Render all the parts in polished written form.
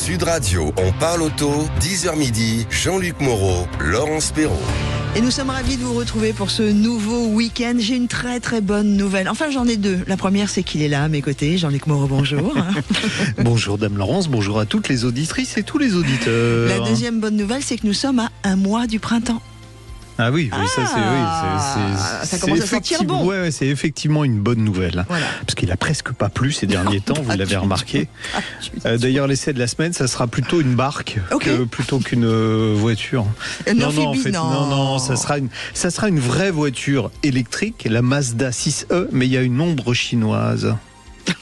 Sud Radio, on parle auto, 10h midi, Jean-Luc Moreau, Laurence Perrault. Et nous sommes ravis de vous retrouver pour ce nouveau week-end. J'ai une très très bonne nouvelle. Enfin, j'en ai deux. La première, c'est qu'il est là à mes côtés. Jean-Luc Moreau, bonjour. Bonjour Dame Laurence, bonjour à toutes les auditrices et tous les auditeurs. La deuxième bonne nouvelle, c'est que nous sommes à un mois du printemps. Ah oui, ça commence à sentir bon. Ouais, c'est effectivement une bonne nouvelle. Voilà. Parce qu'il a presque pas plu ces derniers temps, vous l'avez remarqué. D'ailleurs, l'essai de la semaine, ça sera plutôt une barque plutôt qu'une voiture. Non, ça sera une vraie voiture électrique, la Mazda 6e, mais il y a une ombre chinoise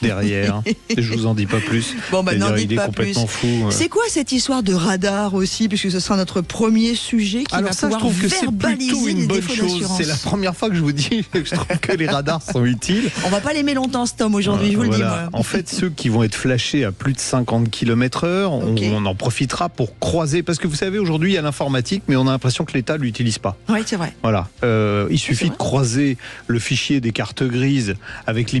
derrière. Je vous en dis pas plus. Bon, n'en dites il est pas complètement plus. fou. C'est quoi cette histoire de radar aussi, puisque ce sera notre premier sujet qui va pouvoir je trouve que c'est plutôt une bonne chose. C'est la première fois que je vous dis que je trouve que les radars sont utiles. On va pas l'aimer longtemps cet homme aujourd'hui, je vous le dis moi. En fait, ceux qui vont être flashés à plus de 50 km/h, on en profitera pour croiser, parce que vous savez, aujourd'hui il y a l'informatique, mais on a l'impression que l'État l'utilise pas. Oui, c'est vrai. Voilà. Il suffit de croiser le fichier des cartes grises avec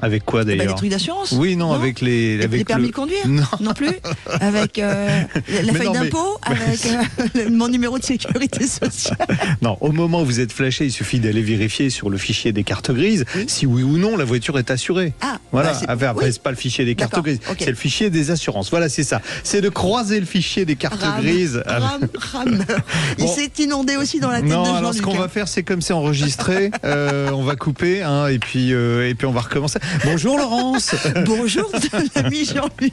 Avec quoi d'ailleurs? Les trucs d'assurance? Oui, non, avec les permis de conduire? Non plus. Avec la feuille d'impôt? Avec mon numéro de sécurité sociale? Non, au moment où vous êtes flashé, il suffit d'aller vérifier sur le fichier des cartes grises si oui ou non la voiture est assurée. Voilà. Après, c'est pas le fichier des cartes grises, c'est le fichier des assurances. Voilà, c'est ça. C'est de croiser le fichier des cartes grises. Il s'est inondé aussi dans la tête de Jean-Luc. Non, alors ce qu'on va faire, c'est comme c'est enregistré, on va couper et puis on va recommencer. Bonjour Laurence. Bonjour l'ami Jean-Luc.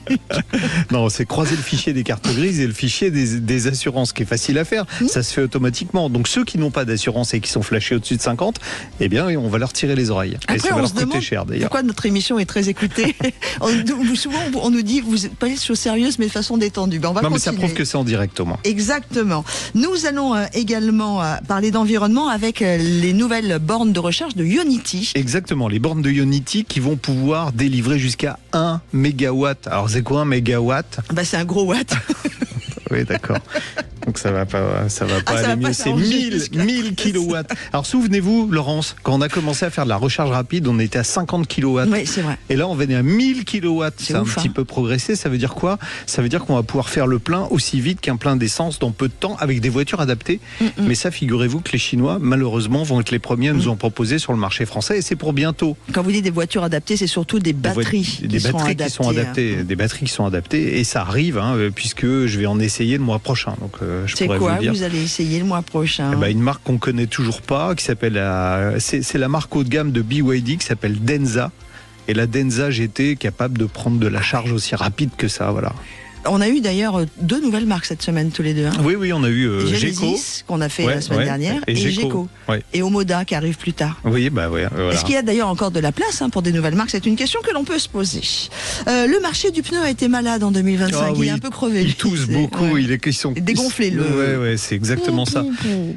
Non, c'est croiser le fichier des cartes grises et le fichier des assurances, qui est facile à faire. Ça se fait automatiquement. Donc ceux qui n'ont pas d'assurance et qui sont flashés au-dessus de 50, eh bien on va leur tirer les oreilles. Après, et ça va leur coûter cher d'ailleurs. Pourquoi notre émission est très écoutée? Souvent on nous dit vous n'êtes pas des choses sérieuses mais de façon détendue. On va continuer. Mais ça prouve que c'est en direct au moins. Exactement. Nous allons également parler d'environnement avec les nouvelles bornes de recharge de Ionity. Exactement, les bornes de Ionity qui vont pouvoir délivrer jusqu'à 1 mégawatt. Alors c'est quoi 1 mégawatt? C'est un gros watt. Oui, d'accord. Donc ça va pas aller mieux. C'est 1000 kilowatts. Alors souvenez-vous, Laurence, quand on a commencé à faire de la recharge rapide, on était à 50 kilowatts. Oui, c'est vrai. Et là, on va à 1000 kilowatts. Ça a un petit peu progressé. Ça veut dire quoi? Ça veut dire qu'on va pouvoir faire le plein aussi vite qu'un plein d'essence dans peu de temps avec des voitures adaptées. Mais ça, figurez-vous que les Chinois, malheureusement, vont être les premiers à nous en proposer sur le marché français. Et c'est pour bientôt. Quand vous dites des voitures adaptées, c'est surtout des batteries qui sont adaptées. Des batteries qui sont adaptées. Et ça arrive, puisque je vais en essayer le mois prochain. Donc, c'est quoi vous allez essayer le mois prochain? Une marque qu'on connaît toujours pas, qui s'appelle c'est la marque haut de gamme de BYD qui s'appelle Denza. Et la Denza GT est capable de prendre de la charge aussi rapide que ça, voilà. On a eu d'ailleurs deux nouvelles marques cette semaine tous les deux. Oui, on a eu Genesis qu'on a fait la semaine dernière et Geco. Et Omoda qui arrive plus tard. Oui, voilà. Est-ce qu'il y a d'ailleurs encore de la place pour des nouvelles marques? C'est une question que l'on peut se poser. Le marché du pneu a été malade en 2025. Il est un peu crevé. Ils toussent beaucoup. Ils sont dégonflés. Ouais, c'est exactement ça.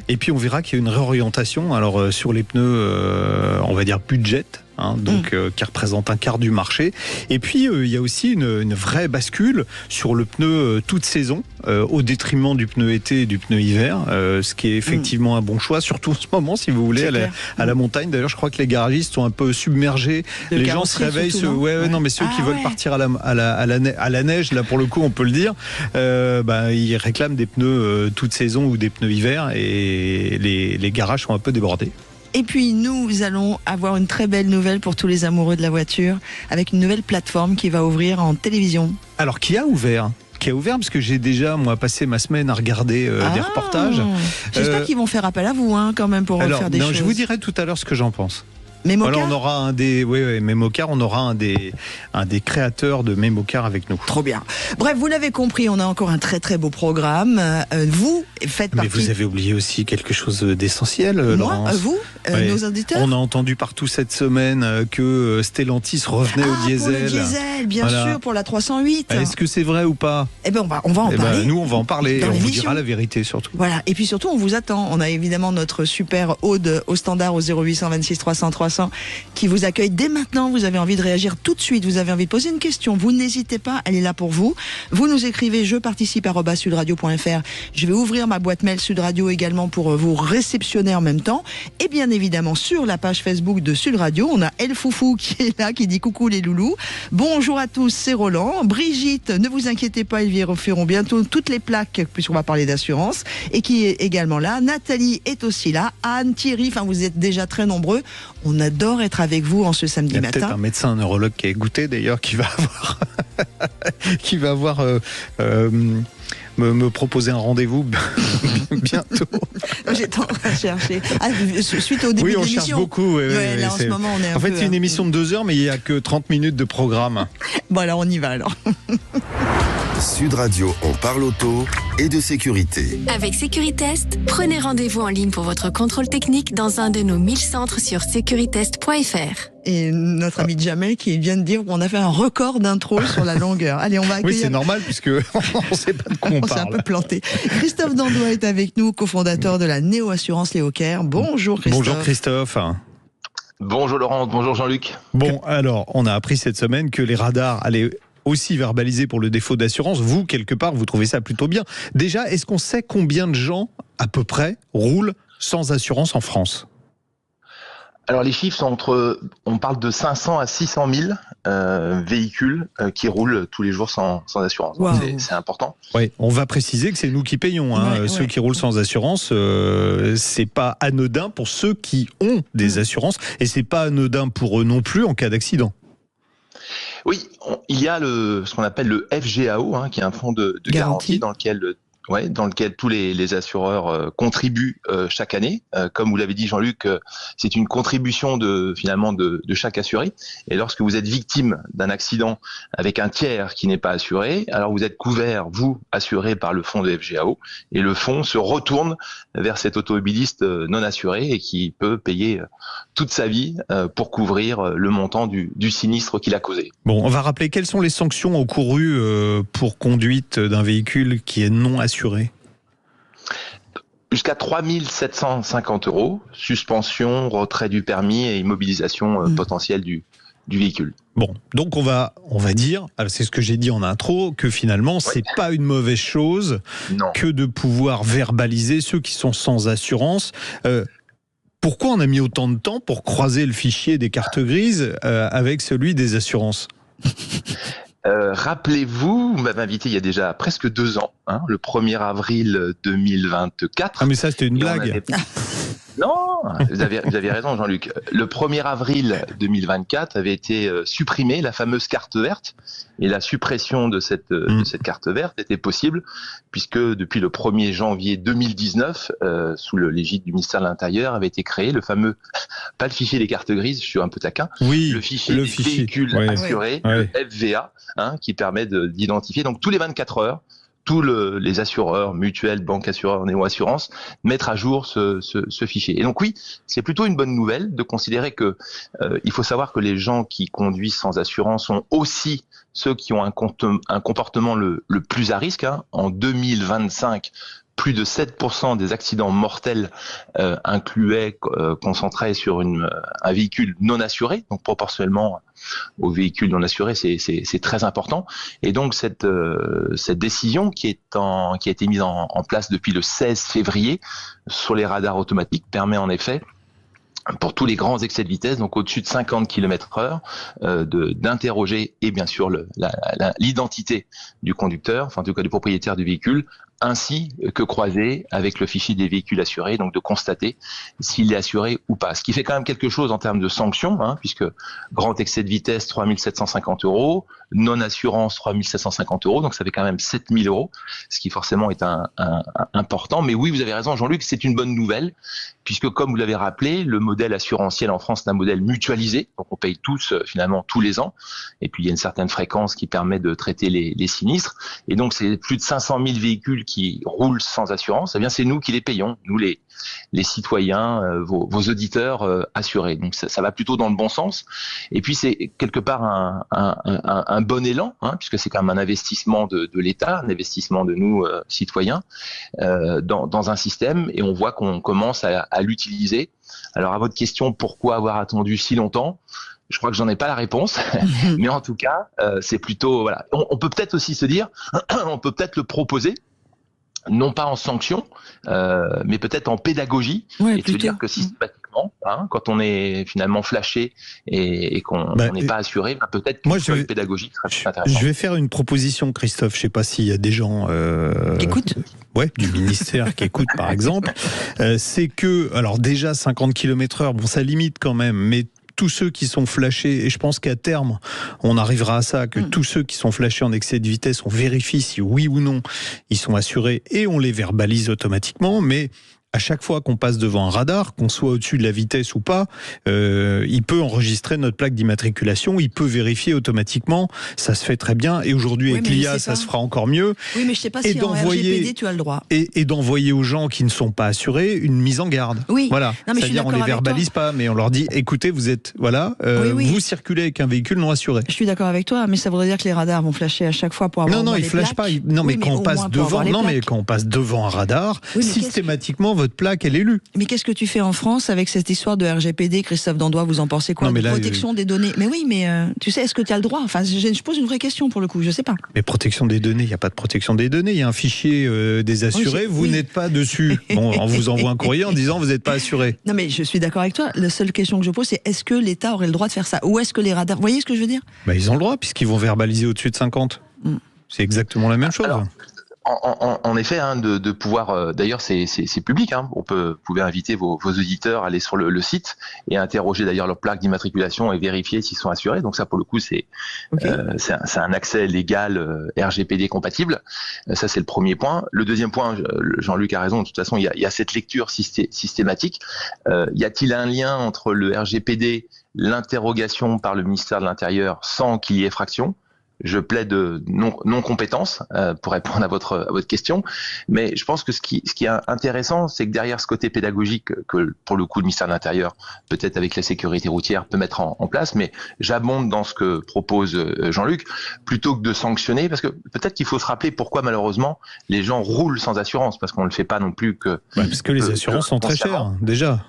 Et puis on verra qu'il y a une réorientation. Alors sur les pneus, on va dire budget. Qui représente un quart du marché. Et puis il y a aussi une vraie bascule sur le pneu toute saison, au détriment du pneu été et du pneu hiver, ce qui est effectivement un bon choix, surtout en ce moment si vous voulez à la montagne. D'ailleurs, je crois que les garagistes sont un peu submergés. Les gens se réveillent. Mais ceux qui veulent partir à la neige, là pour le coup, on peut le dire, ils réclament des pneus toute saison ou des pneus hiver, et les garages sont un peu débordés. Et puis nous allons avoir une très belle nouvelle pour tous les amoureux de la voiture, avec une nouvelle plateforme qui va ouvrir en télévision. Alors qui a ouvert parce que j'ai déjà passé ma semaine à regarder des reportages. J'espère qu'ils vont faire appel à vous quand même pour faire des choses. Je vous dirai tout à l'heure ce que j'en pense. Mémocar. Voilà, on aura Mémocar, on aura un des créateurs de Mémocar avec nous. Trop bien. Bref, vous l'avez compris, on a encore un très très beau programme. Vous faites partie. Mais vous avez oublié aussi quelque chose d'essentiel, Laurence. Vous, nos auditeurs. On a entendu partout cette semaine que Stellantis revenait au diesel. Pour le diesel, bien sûr, pour la 308. Est-ce que c'est vrai ou pas? On va en parler. Nous, on va en parler et on vous dira la vérité surtout. Voilà. Et puis surtout, on vous attend. On a évidemment notre super Aude au standard au 0826 300 300. Vincent qui vous accueille dès maintenant. Vous avez envie de réagir tout de suite, vous avez envie de poser une question, vous n'hésitez pas, elle est là pour vous. Vous nous écrivez jeparticipe@sudradio.fr. Je vais ouvrir ma boîte mail Sud Radio également pour vous réceptionner en même temps. Et bien évidemment, sur la page Facebook de Sud Radio, on a El Foufou qui est là, qui dit coucou les loulous. Bonjour à tous, c'est Roland. Brigitte, ne vous inquiétez pas, ils vérifieront bientôt toutes les plaques, puisqu'on va parler d'assurance, et qui est également là. Nathalie est aussi là. Anne, Thierry, enfin vous êtes déjà très nombreux. On adore être avec vous en ce samedi matin. Il y a peut-être un médecin, un neurologue qui a goûté d'ailleurs, qui va avoir me proposer un rendez-vous bientôt. J'étais en train de chercher. Suite au début de l'émission. Oui, on cherche beaucoup. Là, en ce moment, on est en fait, c'est une émission de 2 heures, mais il n'y a que 30 minutes de programme. Bon, alors on y va alors. Sud Radio, on parle auto et de sécurité. Avec Sécuritest, prenez rendez-vous en ligne pour votre contrôle technique dans un de nos 1000 centres sur securitest.fr. Et notre ami Jamel qui vient de dire qu'on a fait un record d'intro sur la longueur. Allez, on va accueillir... Oui, c'est normal puisque on ne sait pas de quoi on parle. On s'est un peu planté. Christophe Dandois est avec nous, cofondateur de la Néo-Assurance Léo Caire. Bonjour Christophe. Bonjour Christophe. Bonjour Laurent, bonjour Jean-Luc. Bon, alors, on a appris cette semaine que les radars allaient aussi verbalisés pour le défaut d'assurance. Vous, quelque part, vous trouvez ça plutôt bien. Déjà, est-ce qu'on sait combien de gens, à peu près, roulent sans assurance en France ? Alors les chiffres sont on parle de 500 à 600 000 véhicules qui roulent tous les jours sans assurance. Wow. C'est important. Oui, on va préciser que c'est nous qui payons. Ceux qui roulent sans assurance, c'est pas anodin pour ceux qui ont des assurances et c'est pas anodin pour eux non plus en cas d'accident. Oui, il y a ce qu'on appelle le FGAO, qui est un fonds de garantie dans lequel tous les assureurs contribuent chaque année. Comme vous l'avez dit Jean-Luc, c'est une contribution de chaque assuré. Et lorsque vous êtes victime d'un accident avec un tiers qui n'est pas assuré, alors vous êtes couvert, vous, assuré par le fonds de FGAO, et le fonds se retourne vers cet automobiliste non assuré et qui peut payer toute sa vie pour couvrir le montant du sinistre qu'il a causé. Bon, on va rappeler quelles sont les sanctions encourues pour conduite d'un véhicule qui est non assuré. Jusqu'à 3 750 €, suspension, retrait du permis et immobilisation potentielle du véhicule. Bon, donc on va dire, c'est ce que j'ai dit en intro, que finalement c'est pas une mauvaise chose que de pouvoir verbaliser ceux qui sont sans assurance. Pourquoi on a mis autant de temps pour croiser le fichier des cartes grises avec celui des assurances ? Rappelez-vous, vous m'avez invité il y a déjà presque 2 ans, le 1er avril 2024. Ah mais ça c'était une blague. Non, vous avez raison Jean-Luc. Le 1er avril 2024 avait été supprimée la fameuse carte verte et la suppression de cette carte verte était possible puisque depuis le 1er janvier 2019, sous l'égide du ministère de l'Intérieur, avait été créé le fameux, pas le fichier des cartes grises, je suis un peu taquin, le fichier des véhicules assurés, le FVA, qui permet d'identifier donc tous les 24 heures tous les assureurs, mutuelles, banques assureurs, néo-assurances, mettre à jour ce fichier. Et donc oui, c'est plutôt une bonne nouvelle de considérer que il faut savoir que les gens qui conduisent sans assurance sont aussi ceux qui ont un comportement le plus à risque. En 2025, plus de 7% des accidents mortels concentraient sur un véhicule non assuré, donc proportionnellement au véhicule non assuré, c'est très important. Et donc cette décision qui a été mise en place depuis le 16 février sur les radars automatiques permet en effet, pour tous les grands excès de vitesse, donc au-dessus de 50 km/h, d'interroger et bien sûr l'identité du conducteur, enfin en tout cas du propriétaire du véhicule, ainsi que croiser avec le fichier des véhicules assurés, donc de constater s'il est assuré ou pas. Ce qui fait quand même quelque chose en termes de sanctions, puisque grand excès de vitesse, 3 750 €, non-assurance, 3 750 €, donc ça fait quand même 7 000 €, ce qui forcément est important. Mais oui, vous avez raison Jean-Luc, c'est une bonne nouvelle, puisque comme vous l'avez rappelé, le modèle assurantiel en France est un modèle mutualisé, donc on paye tous finalement tous les ans, et puis il y a une certaine fréquence qui permet de traiter les sinistres, et donc c'est plus de 500 000 véhicules qui roulent sans assurance, eh bien c'est nous qui les payons, nous les citoyens, vos auditeurs assurés. Donc ça va plutôt dans le bon sens. Et puis c'est quelque part un bon élan, puisque c'est quand même un investissement de l'État, un investissement de nous citoyens dans un système, et on voit qu'on commence à l'utiliser Alors à votre question, pourquoi avoir attendu si longtemps ? Je crois que j'en ai pas la réponse, mais en tout cas, c'est plutôt voilà. On peut peut-être aussi se dire, on peut peut-être le proposer, non pas en sanction, mais peut-être en pédagogie, et se dire que systématiquement, quand on est finalement flashé et qu'on n'est pas assuré, peut-être qu'une pédagogie serait plus intéressante. Je vais faire une proposition, Christophe. Je sais pas s'il y a des gens qui écoutent. Ouais, du ministère qui écoutent, par exemple. C'est que, alors déjà 50 km/h, bon, ça limite quand même, mais tous ceux qui sont flashés, et je pense qu'à terme, on arrivera à ça, que tous ceux qui sont flashés en excès de vitesse, on vérifie si oui ou non ils sont assurés et on les verbalise automatiquement, mais à chaque fois qu'on passe devant un radar, qu'on soit au-dessus de la vitesse ou pas, il peut enregistrer notre plaque d'immatriculation, il peut vérifier automatiquement, ça se fait très bien, et aujourd'hui avec l'IA, ça se fera encore mieux. Oui, mais je sais pas si en RGPD, tu as le droit. Et d'envoyer aux gens qui ne sont pas assurés une mise en garde. Oui. Voilà. C'est-à-dire on les verbalise pas, mais on leur dit, écoutez, vous êtes, vous circulez avec un véhicule non assuré. Je suis d'accord avec toi, mais ça voudrait dire que les radars vont flasher à chaque fois pour avoir ils flashent pas. Non, mais quand on passe devant, quand on passe devant un radar, systématiquement, votre plaque, elle est lue. Mais qu'est-ce que tu fais en France avec cette histoire de RGPD, Christophe Dandois, vous en pensez quoi? Protection des données. Mais oui, mais tu sais, est-ce que tu as le droit? Enfin, je pose une vraie question pour le coup, je sais pas. Mais protection des données, il n'y a pas de protection des données. Il y a un fichier des assurés, vous n'êtes pas dessus. Bon, on vous envoie un courrier en disant vous n'êtes pas assuré. Non, mais je suis d'accord avec toi. La seule question que je pose, c'est est-ce que l'État aurait le droit de faire ça? Ou est-ce que les radars... Vous voyez ce que je veux dire? Ils ont le droit, puisqu'ils vont verbaliser au-dessus de 50. C'est exactement la même chose. Alors, en effet, de pouvoir. D'ailleurs, c'est public. Vous pouvez inviter vos auditeurs à aller sur le site et interroger d'ailleurs leur plaque d'immatriculation et vérifier s'ils sont assurés. Donc ça, pour le coup, c'est un accès légal RGPD compatible. Ça, c'est le premier point. Le deuxième point, Jean-Luc a raison. De toute façon, il y a cette lecture systématique. Y a-t-il un lien entre le RGPD, l'interrogation par le ministère de l'Intérieur, sans qu'il y ait fraction? Je plaide non-compétence pour répondre à votre question, mais je pense que ce qui est intéressant, c'est que derrière ce côté pédagogique que pour le coup le ministère de l'Intérieur, peut-être avec la sécurité routière, peut mettre en place, mais j'abonde dans ce que propose Jean-Luc, plutôt que de sanctionner, parce que peut-être qu'il faut se rappeler pourquoi malheureusement les gens roulent sans assurance, parce qu'on ne le fait pas non plus que... parce que les assurances sont très chères, déjà.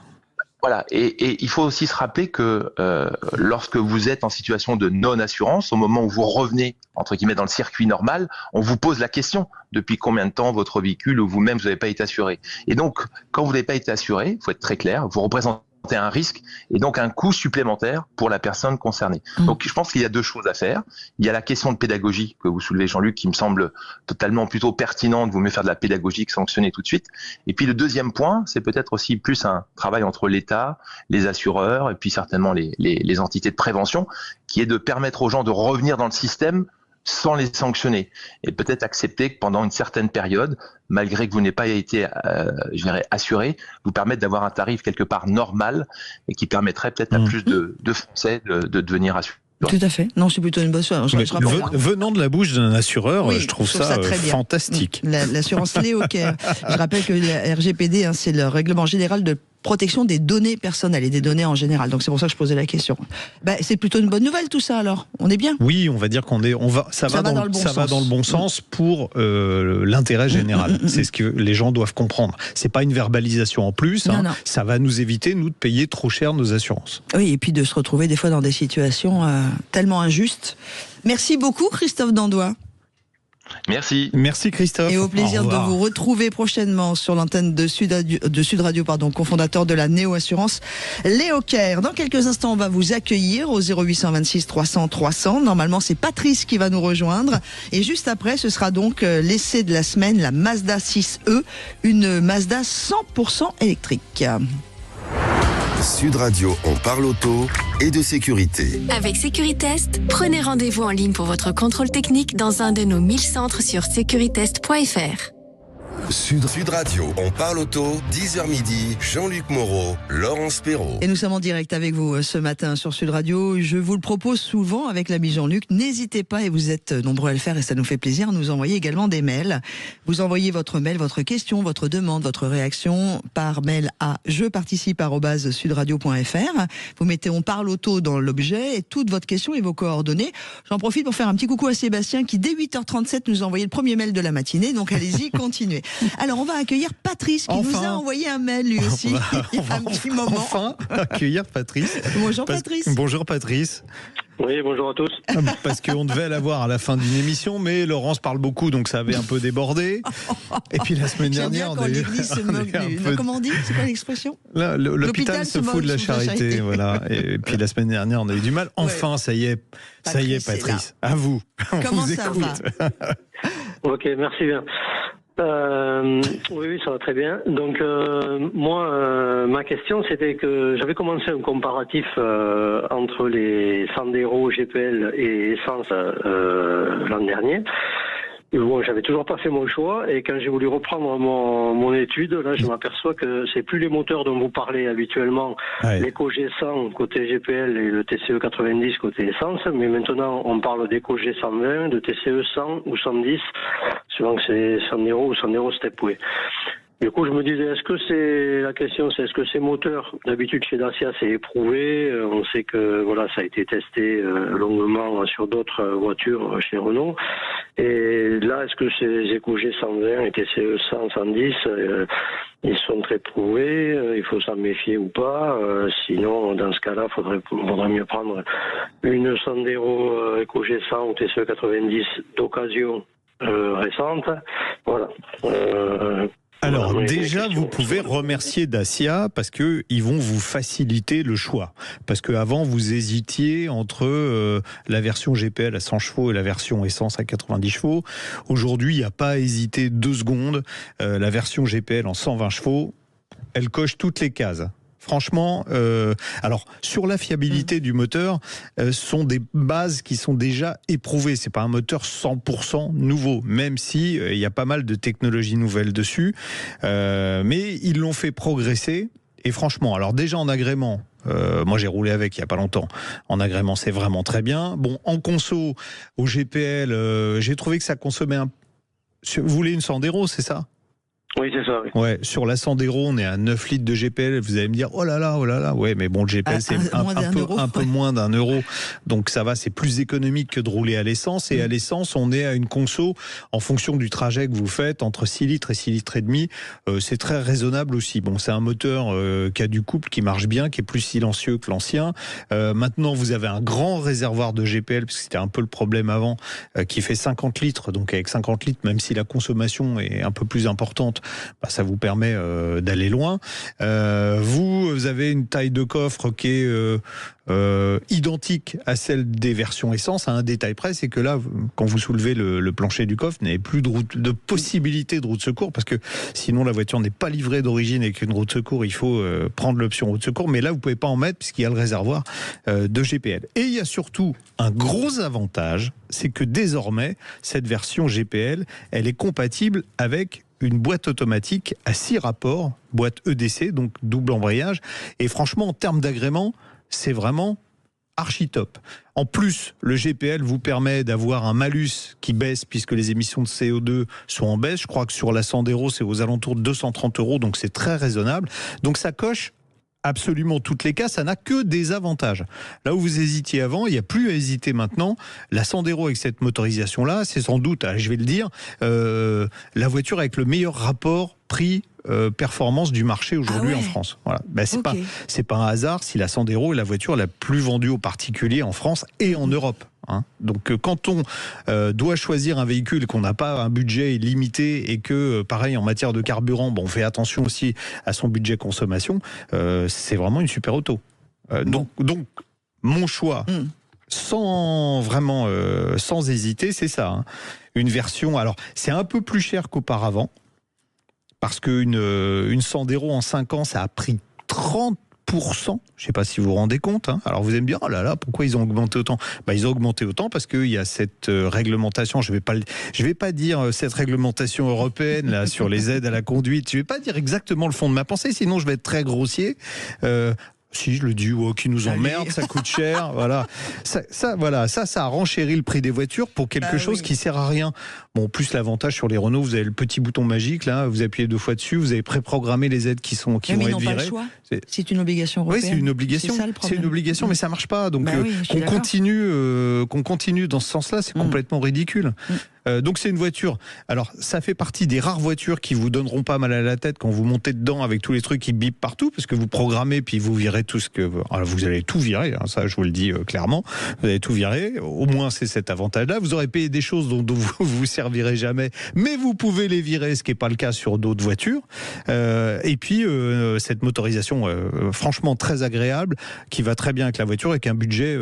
Voilà, et il faut aussi se rappeler que lorsque vous êtes en situation de non-assurance, au moment où vous revenez, entre guillemets, dans le circuit normal, on vous pose la question, depuis combien de temps votre véhicule ou vous-même, vous n'avez pas été assuré. Et donc, quand vous n'avez pas été assuré, il faut être très clair, vous représentez un risque et donc un coût supplémentaire pour la personne concernée. Donc je pense qu'il y a deux choses à faire. Il y a la question de pédagogie que vous soulevez, Jean-Luc, qui me semble totalement plutôt pertinente. Vaut mieux faire de la pédagogie que sanctionner tout de suite. Et puis le deuxième point, c'est peut-être aussi plus un travail entre l'État, les assureurs et puis certainement les entités de prévention, qui est de permettre aux gens de revenir dans le système sans les sanctionner, et peut-être accepter que pendant une certaine période, malgré que vous n'ayez pas été assuré, vous permettre d'avoir un tarif quelque part normal et qui permettrait peut-être à plus de Français de devenir assurés. Tout à fait. Non, c'est plutôt une bonne chose. Venant de la bouche d'un assureur, je trouve ça très fantastique. L'assurance Léocare. Je rappelle que la RGPD, c'est le règlement général de protection des données personnelles et des données en général. Donc c'est pour ça que je posais la question. C'est plutôt une bonne nouvelle tout ça alors. On est bien. Oui, on va dire ça va dans le bon sens pour l'intérêt général. C'est ce que les gens doivent comprendre. C'est pas une verbalisation en plus. Non. Ça va nous éviter nous de payer trop cher nos assurances. Oui, et puis de se retrouver des fois dans des situations tellement injustes. Merci beaucoup Christophe Dandois. Merci Christophe. Et au plaisir de vous retrouver prochainement sur l'antenne de Sud Radio, cofondateur de la Néo Assurance Léocare. Dans quelques instants, on va vous accueillir au 0826 300 300. Normalement, c'est Patrice qui va nous rejoindre. Et juste après, ce sera donc l'essai de la semaine, la Mazda 6e, une Mazda 100% électrique. Sud Radio, on parle auto et de sécurité. Avec Sécuritest, prenez rendez-vous en ligne pour votre contrôle technique dans un de nos 1000 centres sur securitest.fr. Sud Radio, on parle auto, 10h midi, Jean-Luc Moreau, Laurence Perrault. Et nous sommes en direct avec vous ce matin sur Sud Radio. Je vous le propose souvent avec l'ami Jean-Luc. N'hésitez pas, et vous êtes nombreux à le faire et ça nous fait plaisir, nous envoyer également des mails. Vous envoyez votre mail, votre question, votre demande, votre réaction par mail à jeparticipe@sudradio.fr. Vous mettez on parle auto dans l'objet et toutes votre question et vos coordonnées. J'en profite pour faire un petit coucou à Sébastien qui dès 8h37 nous a envoyé le premier mail de la matinée. Donc allez-y, continuez. Alors, on va accueillir Patrice qui nous a envoyé un mail lui aussi. Il y a un petit moment. Enfin accueillir Patrice. Bonjour Patrice. Bonjour Patrice. Oui, bonjour à tous. Parce qu'on devait l'avoir à la fin d'une émission, mais Laurence parle beaucoup, donc ça avait un peu débordé. Et puis la semaine dernière, on a eu... Comment on dit? C'est quoi l'expression? L'hôpital se fout de la charité. Voilà. Et puis la semaine dernière, on a eu du mal. Enfin, ça y est, Patrice. À vous. Comment vous ça écoute. va? Ok, merci bien. Oui, ça va très bien. Donc moi, ma question, c'était que j'avais commencé un comparatif entre les Sandero, GPL et Essence l'an dernier. Bon, j'avais toujours pas fait mon choix, et quand j'ai voulu reprendre mon étude, là, je m'aperçois que c'est plus les moteurs dont vous parlez habituellement, l'Eco G100 côté GPL et le TCE 90 côté essence, mais maintenant on parle d'Eco G120, de TCE 100 ou 110, souvent que c'est Sandero ou Sandero Stepway. Du coup, je me disais, est-ce que ces moteurs, d'habitude chez Dacia, c'est éprouvé, on sait que voilà, ça a été testé longuement sur d'autres voitures chez Renault. Et là, est-ce que ces Eco G120 et TCE 100, 110, ils sont très prouvés, il faut s'en méfier ou pas, sinon, dans ce cas-là, faudrait mieux prendre une Sandero Eco G100 ou TCE 90 d'occasion récente. Voilà. Alors déjà, vous pouvez remercier Dacia parce que ils vont vous faciliter le choix. Parce qu'avant, vous hésitiez entre la version GPL à 100 chevaux et la version essence à 90 chevaux. Aujourd'hui, il n'y a pas à hésiter 2 secondes. La version GPL en 120 chevaux, elle coche toutes les cases. Franchement, alors sur la fiabilité du moteur, sont des bases qui sont déjà éprouvées. C'est pas un moteur 100% nouveau, même si il y a pas mal de technologies nouvelles dessus, mais ils l'ont fait progresser. Et franchement, alors déjà en agrément, moi j'ai roulé avec il y a pas longtemps. En agrément, c'est vraiment très bien. Bon, en conso au GPL, j'ai trouvé que ça consommait un. Vous voulez une Sandero, c'est ça? Oui, c'est ça. Oui. Ouais, sur la Sandero, on est à 9 litres de GPL. Vous allez me dire, oh là là. Ouais, mais bon, le GPL, c'est un peu moins d'1 euro. Donc ça va, c'est plus économique que de rouler à l'essence. Et à l'essence, on est à une conso, en fonction du trajet que vous faites, entre 6 litres et 6 litres et demi. C'est très raisonnable aussi. Bon, c'est un moteur qui a du couple, qui marche bien, qui est plus silencieux que l'ancien. Maintenant, vous avez un grand réservoir de GPL, parce que c'était un peu le problème avant, qui fait 50 litres. Donc avec 50 litres, même si la consommation est un peu plus importante, bah, ça vous permet d'aller loin. Vous avez une taille de coffre qui est identique à celle des versions essence, à un détail près, c'est que là, quand vous soulevez le plancher du coffre, vous n'avez plus de possibilité de roue de secours, parce que sinon la voiture n'est pas livrée d'origine avec une roue de secours, il faut prendre l'option roue de secours, mais là vous ne pouvez pas en mettre puisqu'il y a le réservoir de GPL. Et il y a surtout un gros avantage, c'est que désormais, cette version GPL, elle est compatible avec une boîte automatique à 6 rapports, boîte EDC, donc double embrayage. Et franchement, en termes d'agrément, c'est vraiment archi top. En plus, le GPL vous permet d'avoir un malus qui baisse puisque les émissions de CO2 sont en baisse. Je crois que sur la Sandero, c'est aux alentours de 230 €, donc c'est très raisonnable. Donc ça coche absolument toutes les cases, ça n'a que des avantages. Là où vous hésitiez avant, il n'y a plus à hésiter maintenant. La Sandero avec cette motorisation-là, c'est sans doute, je vais le dire, la voiture avec le meilleur rapport prix performance du marché aujourd'hui en France. Voilà. Ben, c'est pas un hasard si la Sandero est la voiture la plus vendue aux particuliers en France et en Europe. Hein. Donc quand on doit choisir un véhicule, qu'on n'a pas un budget limité et que pareil en matière de carburant, on fait attention aussi à son budget consommation, c'est vraiment une super auto. Donc mon choix, sans hésiter, c'est ça. Hein. Une version, alors c'est un peu plus cher qu'auparavant, parce qu'une Sandero en 5 ans, ça a pris 30%. Je ne sais pas si vous vous rendez compte. Hein. Alors vous allez me dire, oh là là, pourquoi ils ont augmenté autant ? Ils ont augmenté autant parce qu'il y a cette réglementation, je vais pas dire cette réglementation européenne là, sur les aides à la conduite, je ne vais pas dire exactement le fond de ma pensée, sinon je vais être très grossier. Si je le dis, qui nous emmerde, ça coûte cher, voilà. Ça a renchéri le prix des voitures pour quelque chose qui sert à rien. Bon, plus l'avantage sur les Renault, vous avez le petit bouton magique là, vous appuyez 2 fois dessus, vous avez préprogrammé les aides qui vont être virées. Mais ils n'ont pas le choix. C'est une obligation européenne. Oui, c'est une obligation. C'est une obligation, mais ça marche pas. Donc qu'on continue dans ce sens-là, c'est complètement ridicule. Donc c'est une voiture. Alors ça fait partie des rares voitures qui vous donneront pas mal à la tête quand vous montez dedans avec tous les trucs qui bipent partout, parce que vous programmez puis vous virez tout ce que. Alors vous allez tout virer, hein, ça je vous le dis clairement. Vous allez tout virer. Au moins c'est cet avantage-là. Vous aurez payé des choses dont vous servirez jamais, mais vous pouvez les virer, ce qui n'est pas le cas sur d'autres voitures. Et puis cette motorisation franchement très agréable, qui va très bien avec la voiture, avec un budget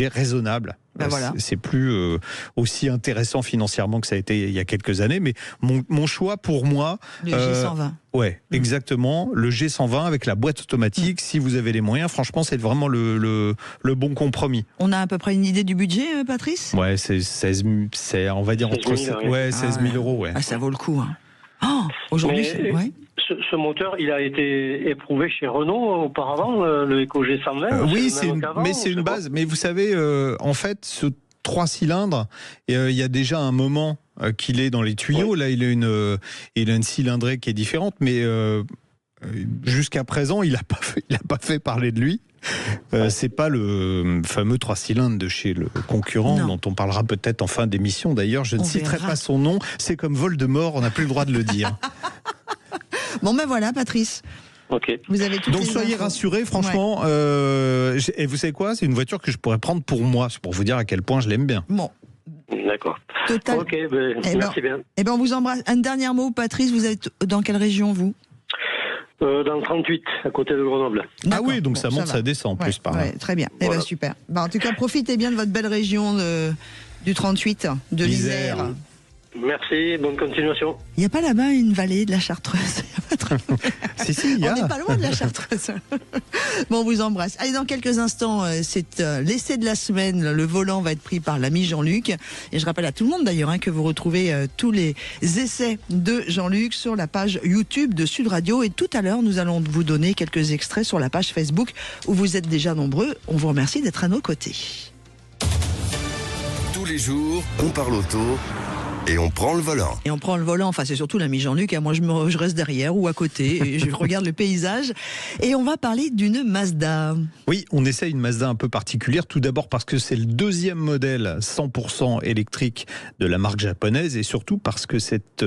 raisonnable. Voilà. C'est plus aussi intéressant financièrement que ça a été il y a quelques années, mais mon choix pour moi... Le G120. Ouais, exactement. Le G120 avec la boîte automatique, si vous avez les moyens, franchement, c'est vraiment le bon compromis. On a à peu près une idée du budget, Patrice ? Ouais, c'est 16 000, on va dire entre 16 000 euros. Ouais. Ah, ça vaut le coup. Hein. Oh, aujourd'hui, ce moteur, il a été éprouvé chez Renault auparavant, le Eco G120. Oui, c'est une base. Mais vous savez, en fait, ce 3 cylindres, il y a déjà un moment qu'il est dans les tuyaux. Là, il a une cylindrée qui est différente, mais jusqu'à présent, il a pas fait parler de lui. C'est pas le fameux 3 cylindres de chez le concurrent, dont on parlera peut-être en fin d'émission. D'ailleurs, je ne citerai pas son nom. C'est comme Voldemort, on n'a plus le droit de le dire. Bon ben voilà, Patrice. Ok. Vous avez toutes Donc les soyez infos. rassurés, franchement. Et vous savez quoi ? C'est une voiture que je pourrais prendre pour moi, c'est pour vous dire à quel point je l'aime bien. Bon. D'accord. Total. Ok, merci bien. Eh ben on vous embrasse. Un dernier mot, Patrice. Vous êtes dans quelle région, vous ? Dans le 38, à côté de Grenoble. Ah oui, donc ça monte, ça descend en plus par là. Très bien. Voilà. Eh ben super. En tout cas, profitez bien de votre belle région du 38, de l'Isère. Merci, bonne continuation. Il n'y a pas là-bas une vallée de la Chartreuse ? Si, il y a. On n'est pas loin de la Chartreuse. Bon, on vous embrasse. Allez, dans quelques instants, c'est l'essai de la semaine. Le volant va être pris par l'ami Jean-Luc. Et je rappelle à tout le monde d'ailleurs que vous retrouvez tous les essais de Jean-Luc sur la page YouTube de Sud Radio. Et tout à l'heure, nous allons vous donner quelques extraits sur la page Facebook où vous êtes déjà nombreux. On vous remercie d'être à nos côtés. Tous les jours, on parle auto et on prend le volant. Et on prend le volant, enfin c'est surtout l'ami Jean-Luc, moi je reste derrière ou à côté, et je regarde le paysage. Et on va parler d'une Mazda. Oui, on essaie une Mazda un peu particulière, tout d'abord parce que c'est le deuxième modèle 100% électrique de la marque japonaise, et surtout parce que cette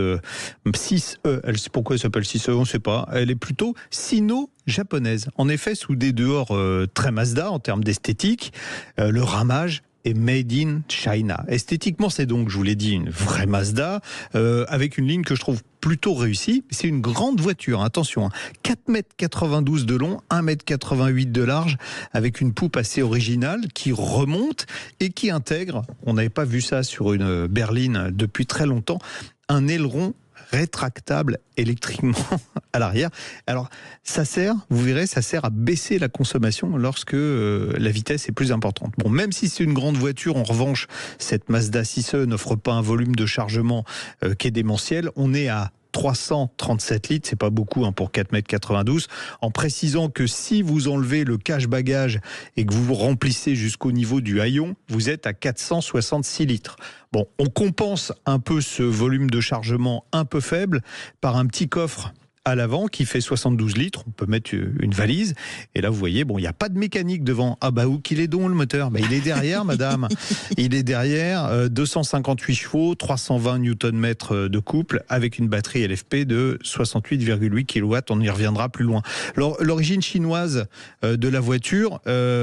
6E, pourquoi elle s'appelle 6E, on ne sait pas, elle est plutôt sino-japonaise. En effet, sous des dehors très Mazda en termes d'esthétique, le ramage est made in China. Esthétiquement, c'est donc, je vous l'ai dit, une vraie Mazda, avec une ligne que je trouve plutôt réussie. C'est une grande voiture, attention, 4,92 m de long, 1,88 m de large, avec une poupe assez originale qui remonte et qui intègre, on n'avait pas vu ça sur une berline depuis très longtemps, un aileron rétractable électriquement à l'arrière. Alors, ça sert, vous verrez, ça sert à baisser la consommation lorsque la vitesse est plus importante. Bon, même si c'est une grande voiture, en revanche, cette Mazda 6e n'offre pas un volume de chargement qui est démentiel. On est à 337 litres, c'est pas beaucoup pour 4,92 m, en précisant que si vous enlevez le cache-bagage et que vous vous remplissez jusqu'au niveau du haillon, vous êtes à 466 litres. Bon, on compense un peu ce volume de chargement un peu faible par un petit coffre à l'avant qui fait 72 litres, on peut mettre une valise, et là vous voyez, bon, il n'y a pas de mécanique devant. Ah bah où qu'il est donc le moteur ? Bah, il est derrière, madame. Il est derrière, 258 chevaux, 320 Nm de couple, avec une batterie LFP de 68,8 kW, on y reviendra plus loin. L'origine chinoise de la voiture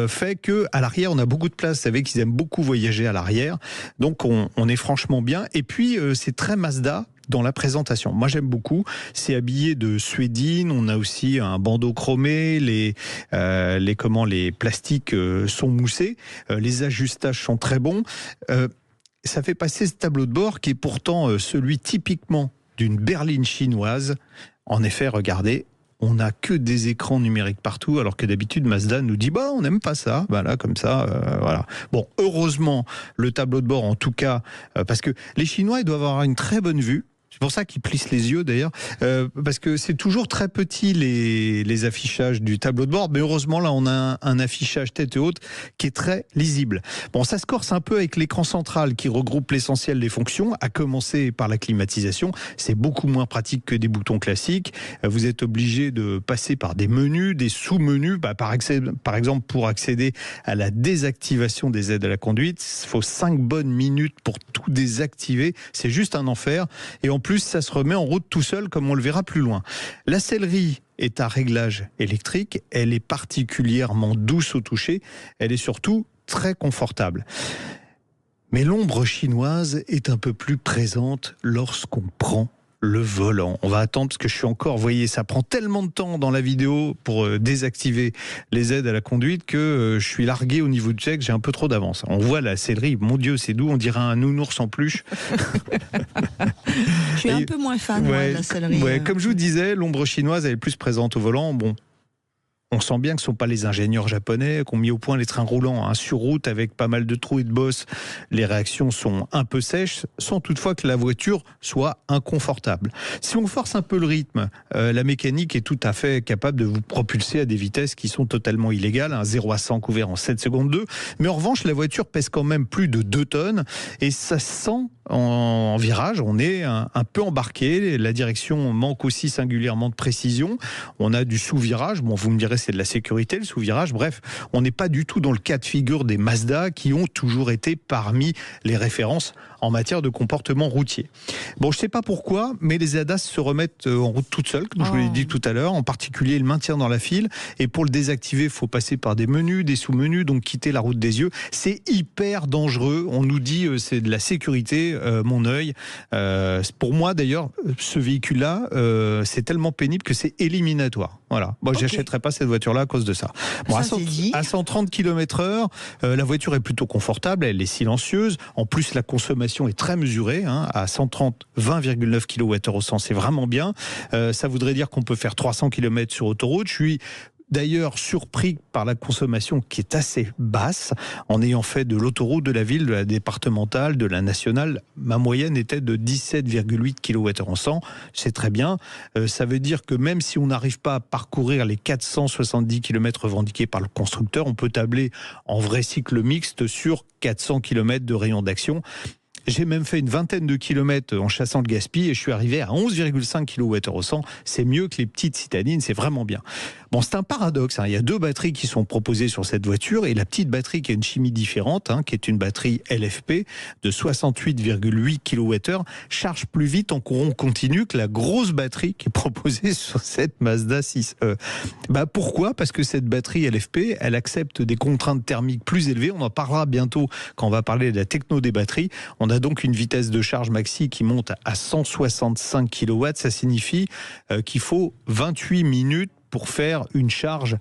fait que à l'arrière on a beaucoup de place, vous savez qu'ils aiment beaucoup voyager à l'arrière, donc on est franchement bien, et puis c'est très Mazda dans la présentation. Moi, j'aime beaucoup. C'est habillé de suédine. On a aussi un bandeau chromé. Les plastiques sont moussés. Les ajustages sont très bons. Ça fait passer ce tableau de bord qui est pourtant celui typiquement d'une berline chinoise. En effet, regardez, on n'a que des écrans numériques partout, alors que d'habitude Mazda nous dit on n'aime pas ça. Là, comme ça, voilà. Bon, heureusement, le tableau de bord, en tout cas, parce que les Chinois, ils doivent avoir une très bonne vue. C'est pour ça qu'ils plissent les yeux d'ailleurs, parce que c'est toujours très petit les affichages du tableau de bord, mais heureusement là on a un affichage tête haute qui est très lisible. Bon, ça se corse un peu avec l'écran central qui regroupe l'essentiel des fonctions, à commencer par la climatisation. C'est beaucoup moins pratique que des boutons classiques. Vous êtes obligé de passer par des menus, des sous-menus. Par exemple, pour accéder à la désactivation des aides à la conduite, il faut 5 bonnes minutes pour tout désactiver. C'est juste un enfer. Et en plus, ça se remet en route tout seul, comme on le verra plus loin. La sellerie est à réglage électrique. Elle est particulièrement douce au toucher. Elle est surtout très confortable. Mais l'ombre chinoise est un peu plus présente lorsqu'on prend le volant. On va attendre parce que je suis encore, vous voyez, ça prend tellement de temps dans la vidéo pour désactiver les aides à la conduite que je suis largué au niveau du check, j'ai un peu trop d'avance. On voit la sellerie, mon Dieu, c'est doux, on dirait un nounours en peluche. Je suis un peu moins fan de la sellerie. Ouais, comme je vous disais, l'ombre chinoise, elle est plus présente au volant. Bon. On sent bien que ce ne sont pas les ingénieurs japonais qui ont mis au point les trains roulants sur route avec pas mal de trous et de bosses. Les réactions sont un peu sèches, sans toutefois que la voiture soit inconfortable. Si on force un peu le rythme, la mécanique est tout à fait capable de vous propulser à des vitesses qui sont totalement illégales. 0 à 100 couvert en 7 secondes 2. Mais en revanche, la voiture pèse quand même plus de 2 tonnes et ça se sent en virage. On est un peu embarqué. La direction manque aussi singulièrement de précision. On a du sous-virage. Bon, vous me direz, c'est de la sécurité, le sous-virage. Bref, on n'est pas du tout dans le cas de figure des Mazda qui ont toujours été parmi les références en matière de comportement routier. Bon, je ne sais pas pourquoi, mais les ADAS se remettent en route toutes seules, comme je vous l'ai dit tout à l'heure, en particulier le maintien dans la file. Et pour le désactiver, il faut passer par des menus, des sous-menus, donc quitter la route des yeux. C'est hyper dangereux. On nous dit c'est de la sécurité, mon œil. Pour moi, d'ailleurs, ce véhicule-là, c'est tellement pénible que c'est éliminatoire. Voilà. Bon, je n'achèterai pas cette voiture-là à cause de ça. Bon, ça à 130 km/h, la voiture est plutôt confortable, elle est silencieuse. En plus, la consommation est très mesurée, à 130, 20,9 kWh au 100, c'est vraiment bien. Ça voudrait dire qu'on peut faire 300 km sur autoroute. Je suis d'ailleurs surpris par la consommation qui est assez basse. En ayant fait de l'autoroute, de la ville, de la départementale, de la nationale, ma moyenne était de 17,8 kWh en 100. C'est très bien. Ça veut dire que même si on n'arrive pas à parcourir les 470 km revendiqués par le constructeur, on peut tabler en vrai cycle mixte sur 400 km de rayon d'action. J'ai même fait une vingtaine de kilomètres en chassant le gaspille et je suis arrivé à 11,5 kWh au 100. C'est mieux que les petites citadines, c'est vraiment bien. Bon, c'est un paradoxe. Il y a 2 batteries qui sont proposées sur cette voiture et la petite batterie qui a une chimie différente, qui est une batterie LFP de 68,8 kWh, charge plus vite en courant continu que la grosse batterie qui est proposée sur cette Mazda 6e. Pourquoi ? Parce que cette batterie LFP, elle accepte des contraintes thermiques plus élevées. On en parlera bientôt quand on va parler de la techno des batteries. On a donc une vitesse de charge maxi qui monte à 165 kW. Ça signifie qu'il faut 28 minutes pour faire une charge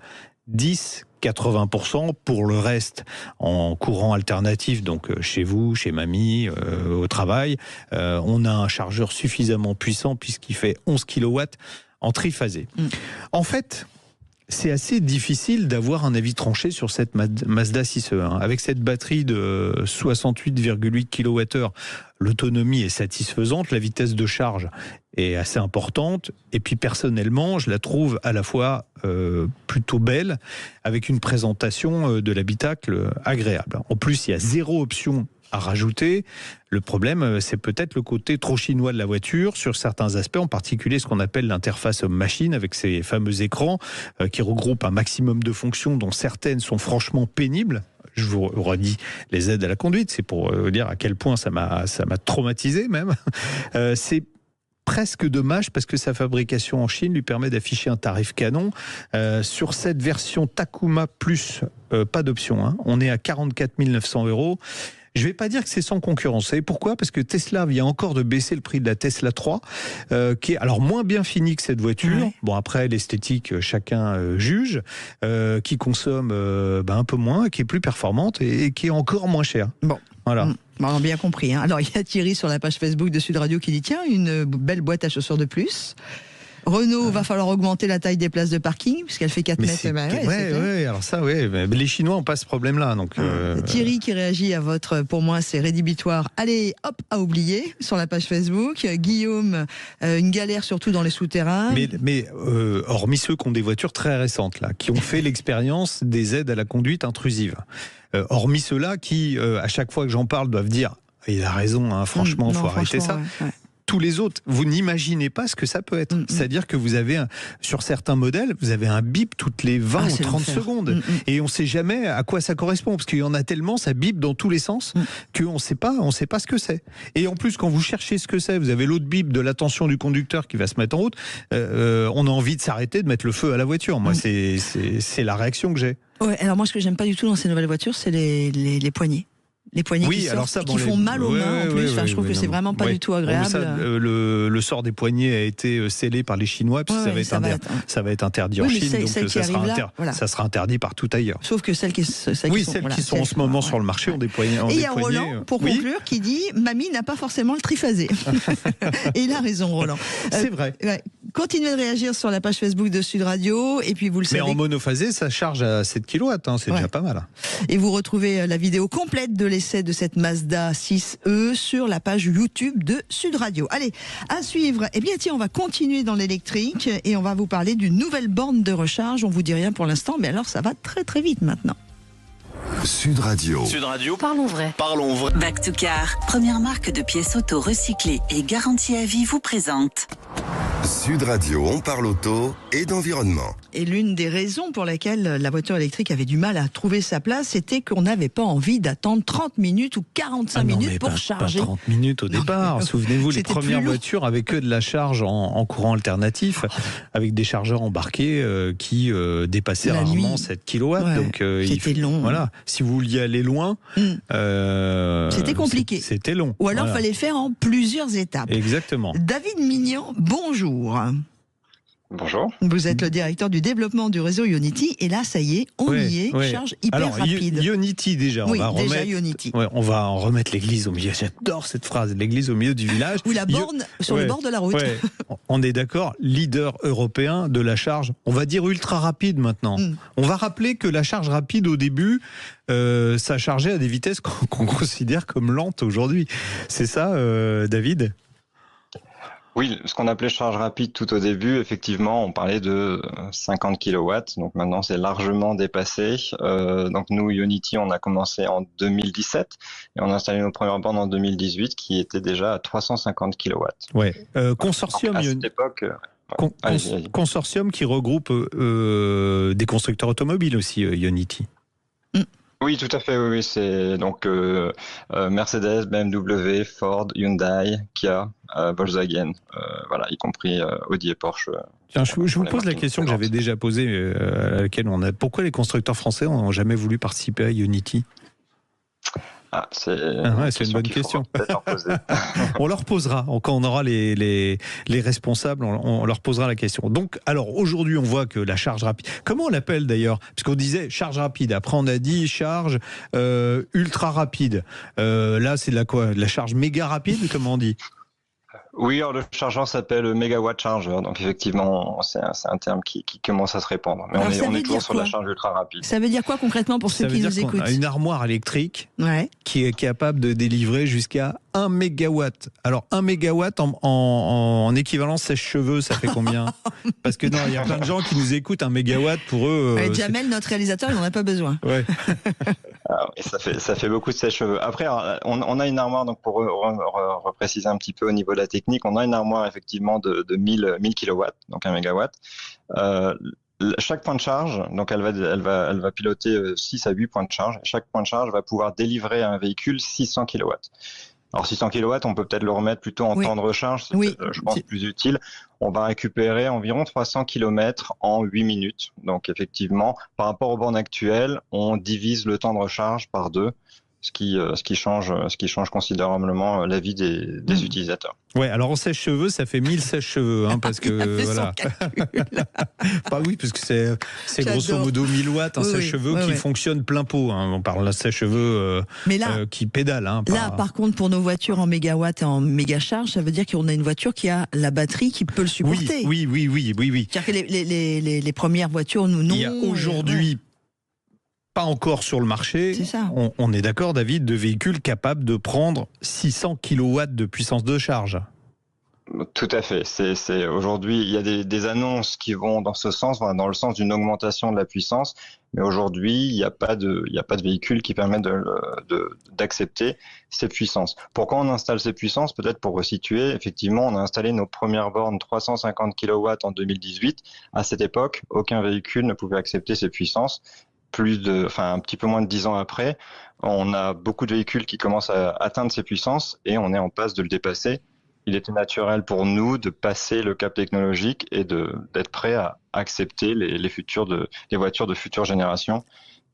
80%. Pour le reste, en courant alternatif, donc chez vous, chez mamie, au travail, on a un chargeur suffisamment puissant puisqu'il fait 11 kW en triphasé. En fait, c'est assez difficile d'avoir un avis tranché sur cette Mazda 6e. Avec cette batterie de 68,8 kWh, l'autonomie est satisfaisante, la vitesse de charge est assez importante, et puis personnellement, je la trouve à la fois plutôt belle, avec une présentation de l'habitacle agréable. En plus, il y a 0 option à rajouter. Le problème, c'est peut-être le côté trop chinois de la voiture sur certains aspects, en particulier ce qu'on appelle l'interface homme-machine avec ces fameux écrans qui regroupent un maximum de fonctions dont certaines sont franchement pénibles. Je vous redis les aides à la conduite, c'est pour vous dire à quel point ça m'a traumatisé même. C'est presque dommage parce que sa fabrication en Chine lui permet d'afficher un tarif canon. Sur cette version Takuma Plus, pas d'option, on est à 44 900 €. Je ne vais pas dire que c'est sans concurrence. Et pourquoi ? Parce que Tesla vient encore de baisser le prix de la Tesla 3, qui est alors moins bien finie que cette voiture. Ouais. Bon, après, l'esthétique, chacun juge, qui consomme un peu moins, qui est plus performante et qui est encore moins chère. Bon. Voilà. On a bien compris. Alors, il y a Thierry sur la page Facebook de Sud Radio qui dit, tiens, une belle boîte à chaussures de plus. Renault, va falloir augmenter la taille des places de parking, puisqu'elle fait 4 mètres. Ouais, alors ça, mais les Chinois n'ont pas ce problème-là. Donc, Thierry qui réagit à votre, pour moi, c'est rédhibitoire. Allez, hop, à oublier, sur la page Facebook. Guillaume, une galère surtout dans les souterrains. Mais hormis ceux qui ont des voitures très récentes, là, qui ont fait l'expérience des aides à la conduite intrusive. Hormis ceux-là qui, à chaque fois que j'en parle, doivent dire, il a raison, franchement, il faut arrêter ça. Ouais. tous les autres. Vous n'imaginez pas ce que ça peut être. C'est-à-dire que vous avez, sur certains modèles, vous avez un bip toutes les 20 ou 30 secondes. Et on ne sait jamais à quoi ça correspond, parce qu'il y en a tellement, ça bip dans tous les sens, qu'on ne sait pas ce que c'est. Et en plus, quand vous cherchez ce que c'est, vous avez l'autre bip de l'attention du conducteur qui va se mettre en route, on a envie de s'arrêter, de mettre le feu à la voiture. Moi, c'est la réaction que j'ai. Ouais, alors moi, ce que j'aime pas du tout dans ces nouvelles voitures, c'est les poignées. Les poignées qui sortent, qui font mal aux mains en plus. Je trouve que c'est vraiment pas du tout agréable. Ça, le sort des poignées a été scellé par les Chinois, puis ça va être interdit en Chine, donc ça sera interdit partout ailleurs. Sauf que celles qui sont en ce moment sur le marché ont des poignées. Et il y a Roland, pour conclure, qui dit « Mamie n'a pas forcément le triphasé ». Et il a raison, Roland. C'est vrai. Continuez de réagir sur la page Facebook de Sud Radio, et puis vous le savez. Mais en monophasé, ça charge à 7 kW, c'est déjà pas mal. Et vous retrouvez la vidéo complète de l'essai de cette Mazda 6e sur la page YouTube de Sud Radio. Allez, à suivre. Eh bien, tiens, on va continuer dans l'électrique et on va vous parler d'une nouvelle borne de recharge. On vous dit rien pour l'instant, mais alors ça va très très vite maintenant. Sud Radio. Sud Radio. Parlons vrai. Parlons vrai. Back to Car, première marque de pièces auto recyclées et garantie à vie, vous présente Sud Radio, on parle auto et d'environnement. Et l'une des raisons pour lesquelles la voiture électrique avait du mal à trouver sa place, c'était qu'on n'avait pas envie d'attendre 30 minutes ou 45 minutes pour charger. Pas 30 minutes au départ. Souvenez-vous, les premières voitures avaient que de la charge en courant alternatif, avec des chargeurs embarqués qui dépassaient rarement 7 kW. Donc, c'était long. Voilà. Si vous vouliez aller loin, c'était compliqué. C'était long. Ou alors, il fallait le faire en plusieurs étapes. Exactement. David Mignon, bonjour. Bonjour. Vous êtes le directeur du développement du réseau Ionity et là, ça y est, on y est, charge hyper rapide. Ionity déjà, on va en remettre l'église au milieu. J'adore cette phrase, l'église au milieu du village. Ou la borne sur le bord de la route. On est d'accord, leader européen de la charge, on va dire ultra rapide maintenant. On va rappeler que la charge rapide au début, ça chargeait à des vitesses qu'on considère comme lentes aujourd'hui. C'est ça, David ? Oui, ce qu'on appelait charge rapide tout au début, effectivement, on parlait de 50 kW, donc maintenant c'est largement dépassé. Donc nous, Ionity, on a commencé en 2017 et on a installé nos premières bornes en 2018 qui étaient déjà à 350 kW. Ouais. Consortium, à cette époque, consortium qui regroupe des constructeurs automobiles aussi, Ionity. Oui, tout à fait. Oui, c'est donc Mercedes, BMW, Ford, Hyundai, Kia, Volkswagen, voilà, y compris Audi et Porsche. Tiens, je vous pose la question que j'avais déjà posée, à laquelle pourquoi les constructeurs français n'ont jamais voulu participer à Ionity ? C'est une bonne question. On leur posera, quand on aura les responsables, on leur posera la question. Donc, alors aujourd'hui, on voit que la charge rapide, comment on l'appelle d'ailleurs ? Parce qu'on disait charge rapide, après on a dit charge ultra rapide. Là, c'est de la charge méga rapide, comment on dit ? Oui, alors le chargeur s'appelle mégawatt chargeur, donc effectivement c'est un terme qui commence à se répandre. Mais on est toujours sur la charge ultra rapide. Ça veut dire quoi concrètement pour ceux qui nous écoutent ? Une armoire électrique qui est capable de délivrer jusqu'à 1 mégawatt. Alors 1 mégawatt en équivalent sèche-cheveux, ça fait combien ? Parce que non, il y a plein de gens qui nous écoutent, 1 mégawatt pour eux. Jamel, notre réalisateur, il n'en a pas besoin. Ouais. Et ça fait beaucoup de sèche-cheveux. Après, on a une armoire, donc pour repréciser un petit peu au niveau de la technique, on a une armoire effectivement de 1000 kW, donc 1 mégawatt. Chaque point de charge, donc elle va piloter 6 à 8 points de charge. Chaque point de charge va pouvoir délivrer à un véhicule 600 kW. Alors 600 kW, on peut peut-être le remettre plutôt en temps de recharge, je pense plus utile. On va récupérer environ 300 km en 8 minutes. Donc effectivement, par rapport aux bornes actuelles, on divise le temps de recharge par 2. Ce qui change considérablement la vie des utilisateurs. Ouais, alors en sèche-cheveux, ça fait 1000 sèche-cheveux, parce que voilà. Oui, parce que c'est grosso modo 1000 watts un sèche-cheveux qui fonctionne plein pot. On parle d'un sèche-cheveux qui pédale. Là, par contre, pour nos voitures en mégawatts et en méga charge, ça veut dire qu'on a une voiture qui a la batterie qui peut le supporter. Oui. C'est-à-dire que les premières voitures, nous non. Il y a aujourd'hui pas encore sur le marché, on est d'accord, David, de véhicules capables de prendre 600 kW de puissance de charge. Tout à fait. Aujourd'hui, il y a des annonces qui vont dans ce sens, dans le sens d'une augmentation de la puissance, Mais aujourd'hui, il n'y a pas de véhicule qui permet d'accepter ces puissances. Pourquoi on installe ces puissances? Peut-être pour resituer, effectivement, on a installé nos premières bornes 350 kW en 2018. À cette époque, aucun véhicule ne pouvait accepter ces puissances. Un petit peu moins de 10 ans après, on a beaucoup de véhicules qui commencent à atteindre ces puissances et on est en passe de le dépasser. Il était naturel pour nous de passer le cap technologique et d'être prêt à accepter les voitures de future génération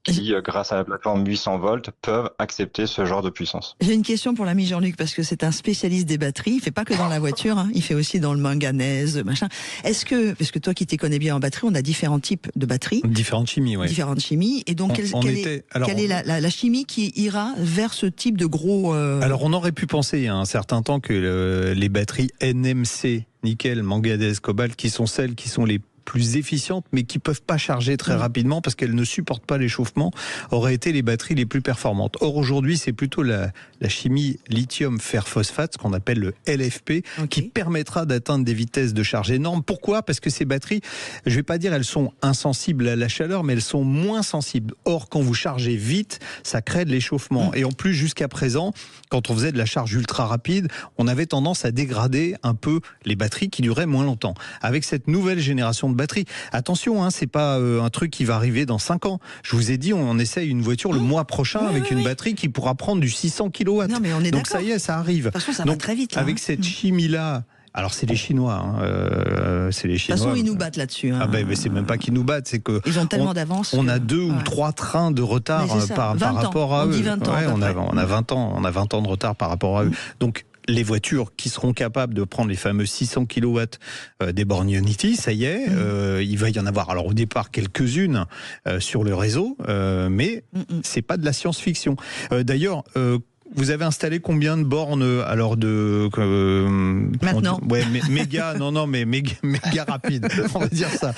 qui, grâce à la plateforme 800 volts, peuvent accepter ce genre de puissance. J'ai une question pour l'ami Jean-Luc, parce que c'est un spécialiste des batteries. Il fait pas que dans la voiture, hein, il fait aussi dans le manganèse, machin. Parce que toi qui t'y connais bien en batterie, on a différents types de batteries. Différentes chimies, oui. Différentes chimies. Et donc, quelle est la chimie qui ira vers ce type de gros... Alors, on aurait pu penser il y a un certain temps que les batteries NMC, nickel, manganèse, cobalt, qui sont celles qui sont les plus efficientes, mais qui peuvent pas charger très rapidement parce qu'elles ne supportent pas l'échauffement, auraient été les batteries les plus performantes. Or, aujourd'hui, c'est plutôt la chimie lithium fer phosphate, ce qu'on appelle le LFP, qui permettra d'atteindre des vitesses de charge énormes. Pourquoi? Parce que ces batteries, je vais pas dire elles sont insensibles à la chaleur, mais elles sont moins sensibles. Or, quand vous chargez vite, ça crée de l'échauffement. Et en plus, jusqu'à présent, quand on faisait de la charge ultra rapide, on avait tendance à dégrader un peu les batteries qui duraient moins longtemps. Avec cette nouvelle génération de batterie. Attention, hein, c'est pas un truc qui va arriver dans 5 ans. Je vous ai dit, on essaye une voiture le mois prochain avec une batterie qui pourra prendre du 600 kW. Non, mais on est donc ça y est, ça arrive. De toute façon, ça va très vite. Là, avec cette chimie-là, alors c'est les Chinois. C'est les Chinois. De toute façon, ils nous battent là-dessus. Hein. C'est même pas qu'ils nous battent, c'est que ils ont tellement d'avance. On a 2 ou 3 trains de retard par rapport à eux. On dit 20 ans. On a 20 ans de retard par rapport à eux. Donc les voitures qui seront capables de prendre les fameux 600 kW des bornes Ionity, ça y est, il va y en avoir. Alors au départ quelques-unes sur le réseau, mais c'est pas de la science-fiction. D'ailleurs, vous avez installé combien de bornes alors maintenant méga méga rapide, on va dire ça,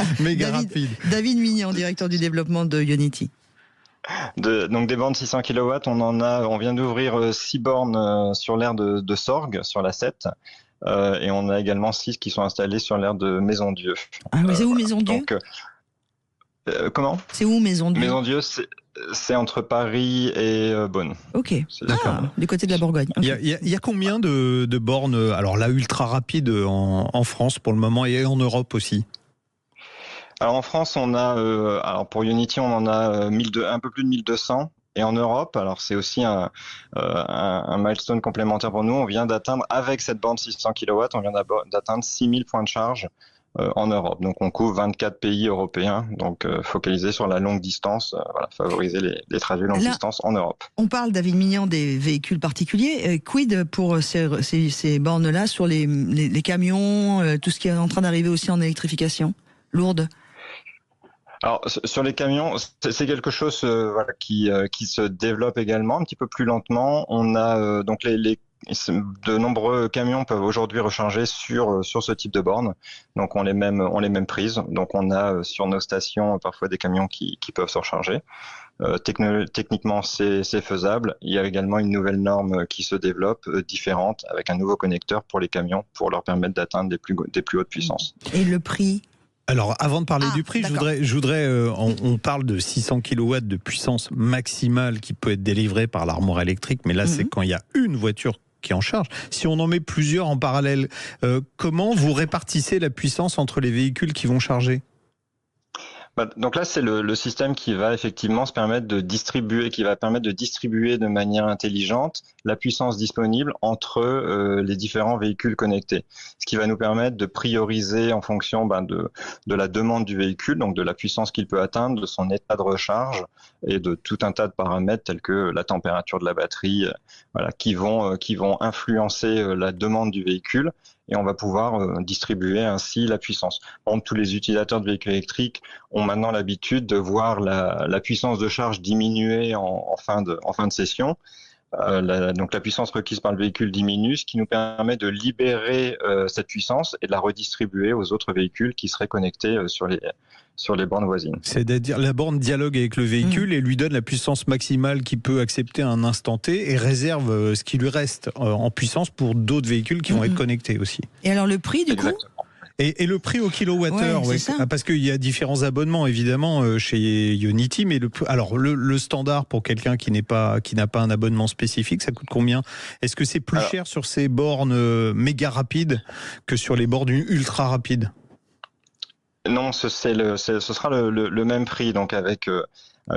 rapide. David Mignon, directeur du développement de Ionity. Donc des bornes 600 kW, on vient d'ouvrir 6 bornes sur l'aire de Sorgues, sur la 7, et on a également 6 qui sont installées sur l'aire de Maison-Dieu. Ah, mais c'est où Maison-Dieu? Comment? C'est où Maison-Dieu? Maison-Dieu, c'est entre Paris et Beaune. Ok, d'accord. Du côté de la Bourgogne. Okay. Il y a combien de bornes, alors là, ultra rapide en France pour le moment et en Europe aussi? Alors en France, on a, pour Ionity, on en a un peu plus de 1200. Et en Europe, alors c'est aussi un milestone complémentaire pour nous, on vient d'atteindre, avec cette borne 600 kW, on vient d'atteindre 6000 points de charge en Europe. Donc on couvre 24 pays européens, donc focalisé sur la longue distance, favoriser les trajets longue distance en Europe. On parle, David Mignon, des véhicules particuliers. Quid pour ces bornes-là sur les camions, tout ce qui est en train d'arriver aussi en électrification lourde? Alors sur les camions, c'est quelque chose qui se développe également un petit peu plus lentement. On a donc de nombreux camions peuvent aujourd'hui recharger sur ce type de borne. Donc on les mêmes prises. Donc on a sur nos stations parfois des camions qui peuvent se recharger. Techniquement c'est faisable. Il y a également une nouvelle norme qui se développe différente avec un nouveau connecteur pour les camions pour leur permettre d'atteindre des plus hautes puissances. Et le prix? Alors, avant de parler du prix, je voudrais on parle de 600 kW de puissance maximale qui peut être délivrée par l'armoire électrique, mais là, c'est quand il y a une voiture qui est en charge. Si on en met plusieurs en parallèle, comment vous répartissez la puissance entre les véhicules qui vont charger ? Donc là, c'est le système qui va effectivement se permettre de distribuer, de manière intelligente la puissance disponible entre les différents véhicules connectés. Ce qui va nous permettre de prioriser en fonction de la demande du véhicule, donc de la puissance qu'il peut atteindre, de son état de recharge et de tout un tas de paramètres tels que la température de la batterie, qui vont influencer la demande du véhicule. Et on va pouvoir distribuer ainsi la puissance. Par exemple, tous les utilisateurs de véhicules électriques ont maintenant l'habitude de voir la puissance de charge diminuer en fin de session. Donc la puissance requise par le véhicule diminue, ce qui nous permet de libérer cette puissance et de la redistribuer aux autres véhicules qui seraient connectés sur les bornes voisines. C'est-à-dire la borne dialogue avec le véhicule et lui donne la puissance maximale qu'il peut accepter à un instant T et réserve ce qui lui reste en puissance pour d'autres véhicules qui vont être connectés aussi. Et alors le prix du coup ? Et le prix au kilowattheure, c'est ça. parce qu'il y a différents abonnements évidemment chez Ionity, mais le standard pour quelqu'un qui n'a pas un abonnement spécifique, ça coûte combien? Est-ce que c'est plus cher sur ces bornes méga rapides que sur les bornes ultra rapides? Non, ce sera le même prix, donc avec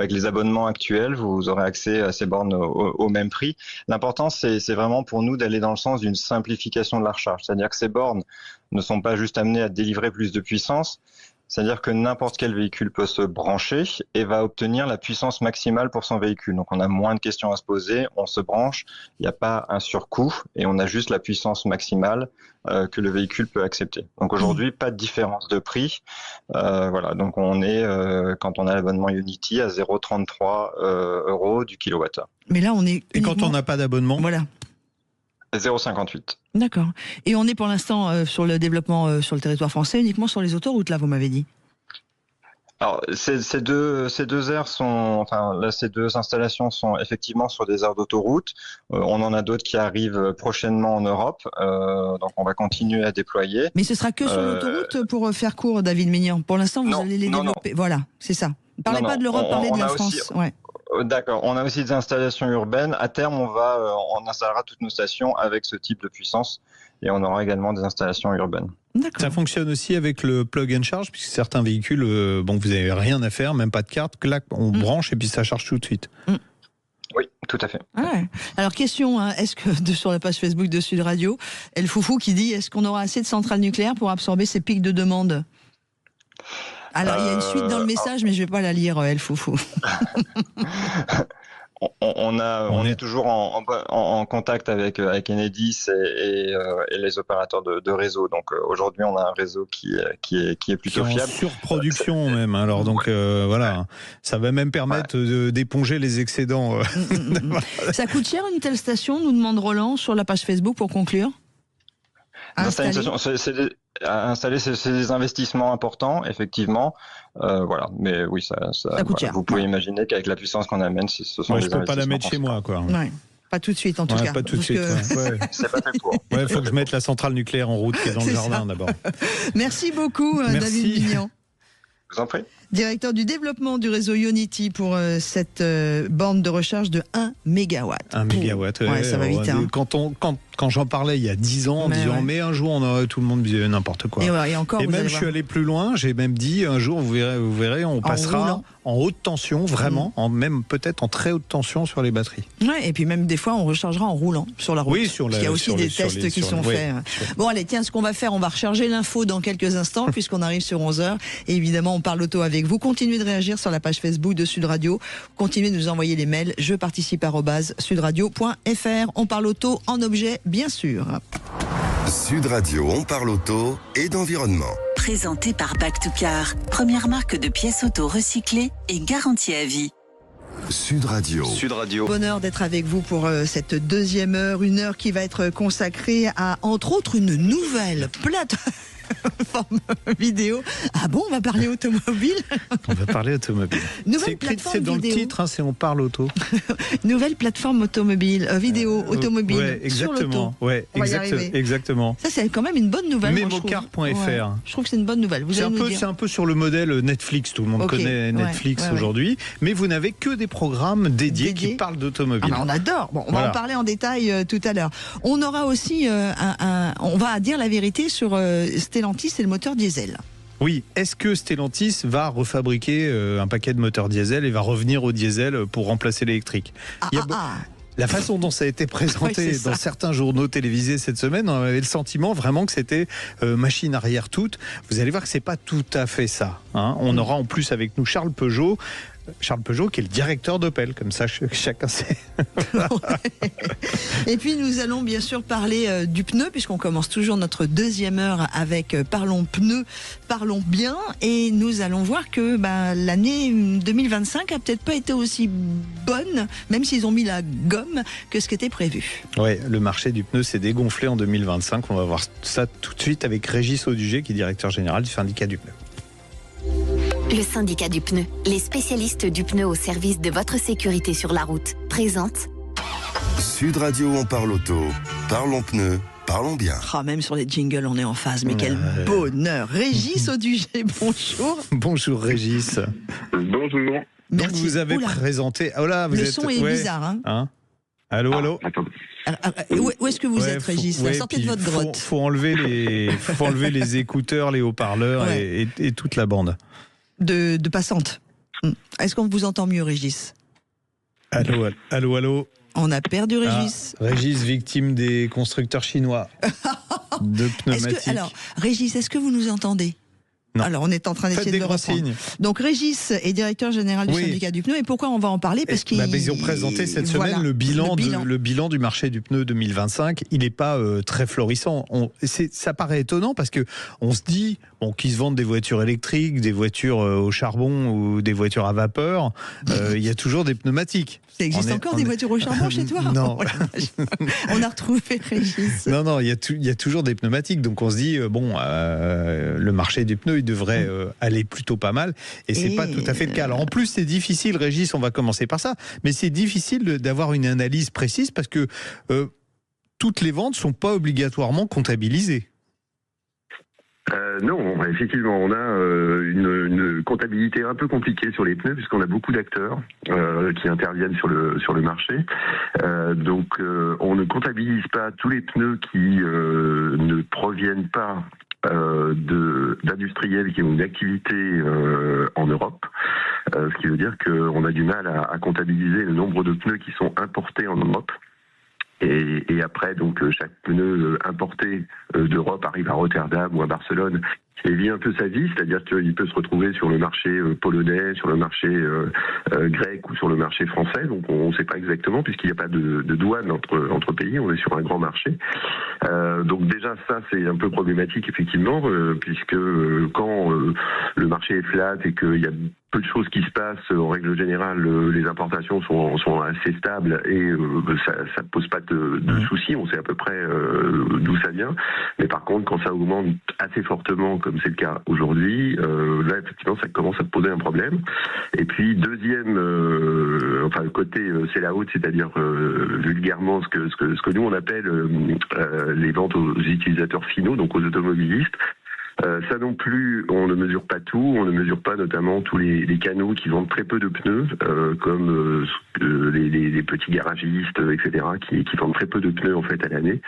les abonnements actuels, vous aurez accès à ces bornes au même prix. L'important, c'est vraiment pour nous d'aller dans le sens d'une simplification de la recharge. C'est-à-dire que ces bornes ne sont pas juste amenées à délivrer plus de puissance, c'est-à-dire que n'importe quel véhicule peut se brancher et va obtenir la puissance maximale pour son véhicule. Donc on a moins de questions à se poser, on se branche, il n'y a pas un surcoût et on a juste la puissance maximale que le véhicule peut accepter. Donc aujourd'hui, pas de différence de prix. Voilà, donc on est, quand on a l'abonnement Ionity, à 0,33 € du kilowattheure. Mais là, on est Et quand on n'a pas d'abonnement, voilà. 0,58. D'accord. Et on est pour l'instant sur le développement sur le territoire français, uniquement sur les autoroutes, là, vous m'avez dit. Alors, ces deux aires ces deux installations sont effectivement sur des aires d'autoroute. On en a d'autres qui arrivent prochainement en Europe, donc on va continuer à déployer. Mais ce sera que sur l'autoroute pour faire court, David Mignon. Pour l'instant, vous allez les développer. Non. Voilà, c'est ça. Parlez pas de l'Europe, parlez de la France. Ouais. D'accord. On a aussi des installations urbaines. À terme, on installera toutes nos stations avec ce type de puissance et on aura également des installations urbaines. Ça fonctionne aussi avec le plug and charge, puisque certains véhicules, vous n'avez rien à faire, même pas de carte, clac, on branche et puis ça charge tout de suite. Oui, tout à fait. Ouais. Alors question, est-ce que sur la page Facebook de Sud Radio, El Foufou qui dit, est-ce qu'on aura assez de centrales nucléaires pour absorber ces pics de demande? Alors, il y a une suite dans le message, mais je ne vais pas la lire, El Foufou. On est toujours en contact avec Enedis et les opérateurs de réseau. Donc aujourd'hui, on a un réseau qui est plutôt fiable. En surproduction même. Alors donc voilà, ça va même permettre d'éponger les excédents. Ça coûte cher une telle station, nous demande Roland sur la page Facebook pour conclure. Installer, c'est des investissements importants, effectivement. Voilà, mais oui, ça coûte cher. Vous pouvez imaginer qu'avec la puissance qu'on amène, ce sont des investissements. Je peux pas la mettre chez moi, quoi. Ouais. Pas tout de suite, en tout cas. Pas tout de suite. C'est pas fait pour. Il faut que je mette la centrale nucléaire en route qui est dans le jardin d'abord. Merci beaucoup, David Mignon. Je vous en prie. Directeur du développement du réseau Ionity pour cette borne de recharge de 1 MW. 1 MW, ouais, ça va vite. Quand j'en parlais il y a 10 ans, mais un jour tout le monde disait n'importe quoi. Et même je suis allé plus loin, j'ai même dit un jour vous verrez, on passera en haute tension, vraiment, même peut-être en très haute tension sur les batteries. Ouais, et puis même des fois on rechargera en roulant sur la route. Oui, parce qu'il y a aussi des tests qui sont faits. Bon allez, tiens, ce qu'on va faire, on va recharger l'info dans quelques instants puisqu'on arrive sur 11h. Et évidemment, on parle auto avec vous. Continuez de réagir sur la page Facebook de Sud Radio. Continuez de nous envoyer les mails. Je participe @sudradio.fr. On parle auto en objet, bien sûr. Sud Radio, on parle auto et d'environnement. Présenté par Back to Car, première marque de pièces auto recyclées et garantie à vie. Sud Radio. Bonheur d'être avec vous pour cette deuxième heure, une heure qui va être consacrée à, entre autres, une nouvelle plateforme vidéo. Ah bon, on va parler automobile? On va parler automobile. C'est dans vidéo. Le titre, c'est On parle auto. Nouvelle plateforme automobile, vidéo automobile sur l'auto. Ouais, exactement. Ça, c'est quand même une bonne nouvelle. Memocar.fr. Je trouve que c'est une bonne nouvelle. C'est un peu sur le modèle Netflix. Tout le monde connaît Netflix aujourd'hui. Mais vous n'avez que des programmes dédiés qui parlent d'automobile. On adore. Bon, on va en parler en détail tout à l'heure. On aura aussi on va dire la vérité sur Stellantis et le moteur diesel. Oui, est-ce que Stellantis va refabriquer un paquet de moteurs diesel et va revenir au diesel pour remplacer l'électrique? La façon dont ça a été présenté dans certains journaux télévisés cette semaine, on avait le sentiment vraiment que c'était machine arrière toute. Vous allez voir que c'est pas tout à fait ça. On aura en plus avec nous Charles Peugeot qui est le directeur d'Opel, comme ça chacun sait. Et puis nous allons bien sûr parler du pneu, puisqu'on commence toujours notre deuxième heure avec Parlons pneus, parlons bien, et nous allons voir que l'année 2025 a peut-être pas été aussi bonne, même s'ils ont mis la gomme, que ce qui était prévu. Oui, le marché du pneu s'est dégonflé en 2025, on va voir ça tout de suite avec Régis Audugé, qui est directeur général du syndicat du pneu. Le syndicat du pneu, les spécialistes du pneu au service de votre sécurité sur la route, présente Sud Radio, on parle auto, parlons pneus, Parlons bien. Même sur les jingles, on est en phase. Mais quel bonheur. Régis Audugé, bonjour. Bonjour Régis. Bonjour. Donc vous avez présenté... Oh là, le son est bizarre. Allô, allô. Où est-ce que vous êtes, Régis? Sortez de votre grotte. Faut enlever les écouteurs, les haut-parleurs et toute la bande. De passante. Est-ce qu'on vous entend mieux, Régis? Allô, allô, allô. On a perdu Régis. Régis, victime des constructeurs chinois de pneumatiques. Régis, est-ce que vous nous entendez? Non. Alors, on est en train d'essayer de le reprendre. Donc, Régis est directeur général du syndicat du pneu. Et pourquoi on va en parler? Parce qu'ils ont présenté cette semaine le bilan du marché du pneu 2025. Il n'est pas très florissant. Ça paraît étonnant parce que on se dit qu'ils se vendent des voitures électriques, des voitures au charbon ou des voitures à vapeur. Il y a toujours des pneumatiques. Ça existe encore des voitures au charbon chez toi? Non. On a retrouvé Régis. Non, il y a toujours des pneumatiques. Donc on se dit, le marché du pneu, il devrait aller plutôt pas mal. Et c'est pas tout à fait le cas. Alors en plus, c'est difficile, Régis, on va commencer par ça, mais c'est difficile d'avoir une analyse précise parce que toutes les ventes sont pas obligatoirement comptabilisées. Non, effectivement, on a une comptabilité un peu compliquée sur les pneus puisqu'on a beaucoup d'acteurs qui interviennent sur le marché. Donc, on ne comptabilise pas tous les pneus qui ne proviennent pas d'industriels qui ont une activité en Europe, ce qui veut dire qu'on a du mal à comptabiliser le nombre de pneus qui sont importés en Europe. Et après, donc, chaque pneu importé d'Europe arrive à Rotterdam ou à Barcelone et vit un peu sa vie, c'est-à-dire qu'il peut se retrouver sur le marché polonais, sur le marché grec ou sur le marché français. Donc, on ne sait pas exactement puisqu'il n'y a pas de douane entre pays. On est sur un grand marché. Donc déjà, ça, c'est un peu problématique, effectivement, puisque quand le marché est flat et qu'il y a peu de choses qui se passent, en règle générale, les importations sont assez stables et ça ne pose pas de soucis. On sait à peu près d'où ça vient. Mais par contre, quand ça augmente assez fortement, comme c'est le cas aujourd'hui, là, effectivement, ça commence à poser un problème. Et puis, deuxième, le côté c'est la haute, c'est-à-dire vulgairement ce que nous, on appelle les ventes aux utilisateurs finaux, donc aux automobilistes. Ça non plus, on ne mesure pas tout. On ne mesure pas notamment tous les canaux qui vendent très peu de pneus, comme les petits garagistes, etc., qui vendent très peu de pneus en fait à l'année.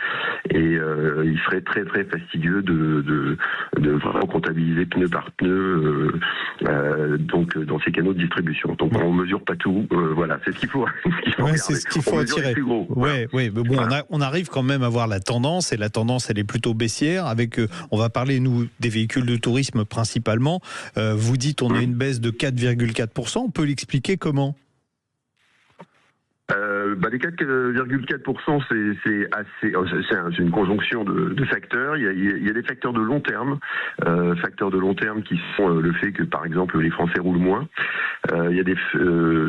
Et il serait très très fastidieux de vraiment comptabiliser pneu par pneu, donc dans ces canaux de distribution. Donc on mesure pas tout. Voilà, c'est ce qu'il faut. C'est ce qu'il faut attirer. Ouais, mais bon, voilà. on arrive quand même à voir la tendance, et la tendance elle est plutôt baissière. Avec, on va parler nous des véhicules de tourisme principalement. Vous dites on a une baisse de 4,4%. On peut l'expliquer comment? Les 4,4%, c'est une conjonction de facteurs. Il y a des facteurs de long terme, qui sont le fait que, par exemple, les Français roulent moins. Il y a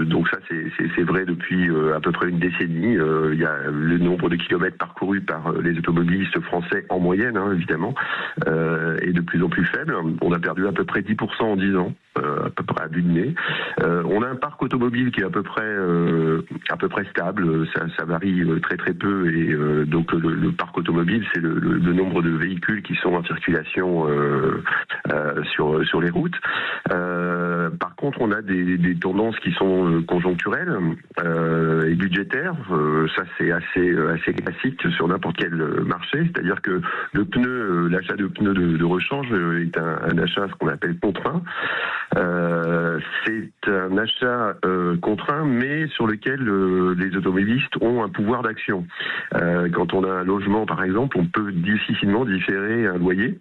donc ça, c'est vrai depuis à peu près une décennie. Il y a le nombre de kilomètres parcourus par les automobilistes français en moyenne, évidemment, est de plus en plus faible. On a perdu à peu près 10% en 10 ans, à peu près à vue de nez. On a un parc automobile qui est à peu près stable. Ça varie très très peu et donc le parc automobile, c'est le nombre de véhicules qui sont en circulation sur les routes. Par contre, on a des tendances qui sont conjoncturelles et budgétaires. Ça, c'est assez classique sur n'importe quel marché. C'est-à-dire que le pneu, l'achat de pneus de rechange est un achat, ce qu'on appelle contraint. C'est un achat contraint, mais sur lequel les automobilistes ont un pouvoir d'action. Quand on a un logement, par exemple, on peut difficilement différer un loyer.